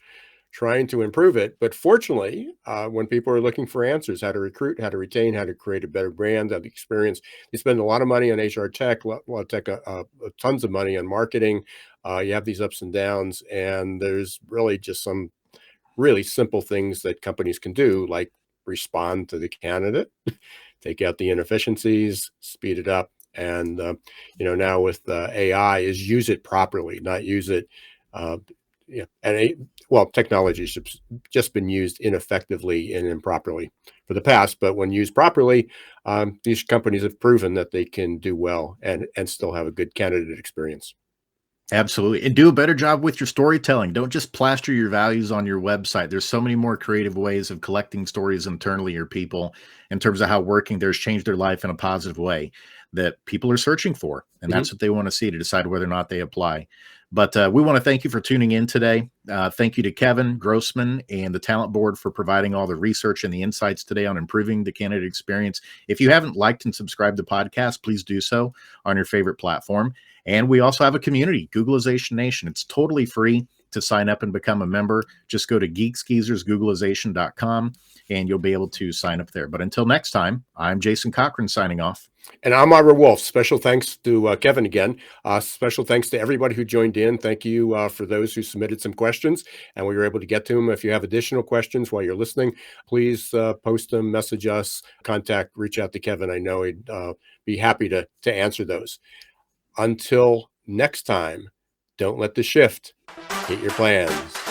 [SPEAKER 3] trying to improve it. But fortunately, when people are looking for answers, how to recruit, how to retain, how to create a better brand, how to experience, they spend a lot of money on HR tech, a lot of tech, tons of money on marketing. You have these ups and downs, and there's really just some really simple things that companies can do, like respond to the candidate, take out the inefficiencies, speed it up. And, now with AI is use it properly, not use it, technology has just been used ineffectively and improperly for the past, but when used properly, these companies have proven that they can do well and still have a good candidate experience.
[SPEAKER 4] Absolutely. And do a better job with your storytelling. Don't just plaster your values on your website. There's so many more creative ways of collecting stories internally, your people, in terms of how working there's changed their life in a positive way that people are searching for. And that's what they want to see to decide whether or not they apply. But we want to thank you for tuning in today. Thank you to Kevin Grossman and the Talent Board for providing all the research and the insights today on improving the candidate experience. If you haven't liked and subscribed to the podcast, please do so on your favorite platform. And we also have a community, Googleization Nation. It's totally free to sign up and become a member. Just go to geeksgeezersgoogleization.com and you'll be able to sign up there. But until next time, I'm Jason Cochran signing off.
[SPEAKER 3] And I'm Ira Wolf. Special thanks to Kevin again. Special thanks to everybody who joined in. Thank you for those who submitted some questions, and we were able to get to them. If you have additional questions while you're listening, please post them, message us, reach out to Kevin. I know he'd be happy to answer those. Until next time, don't let the shift hit your plans.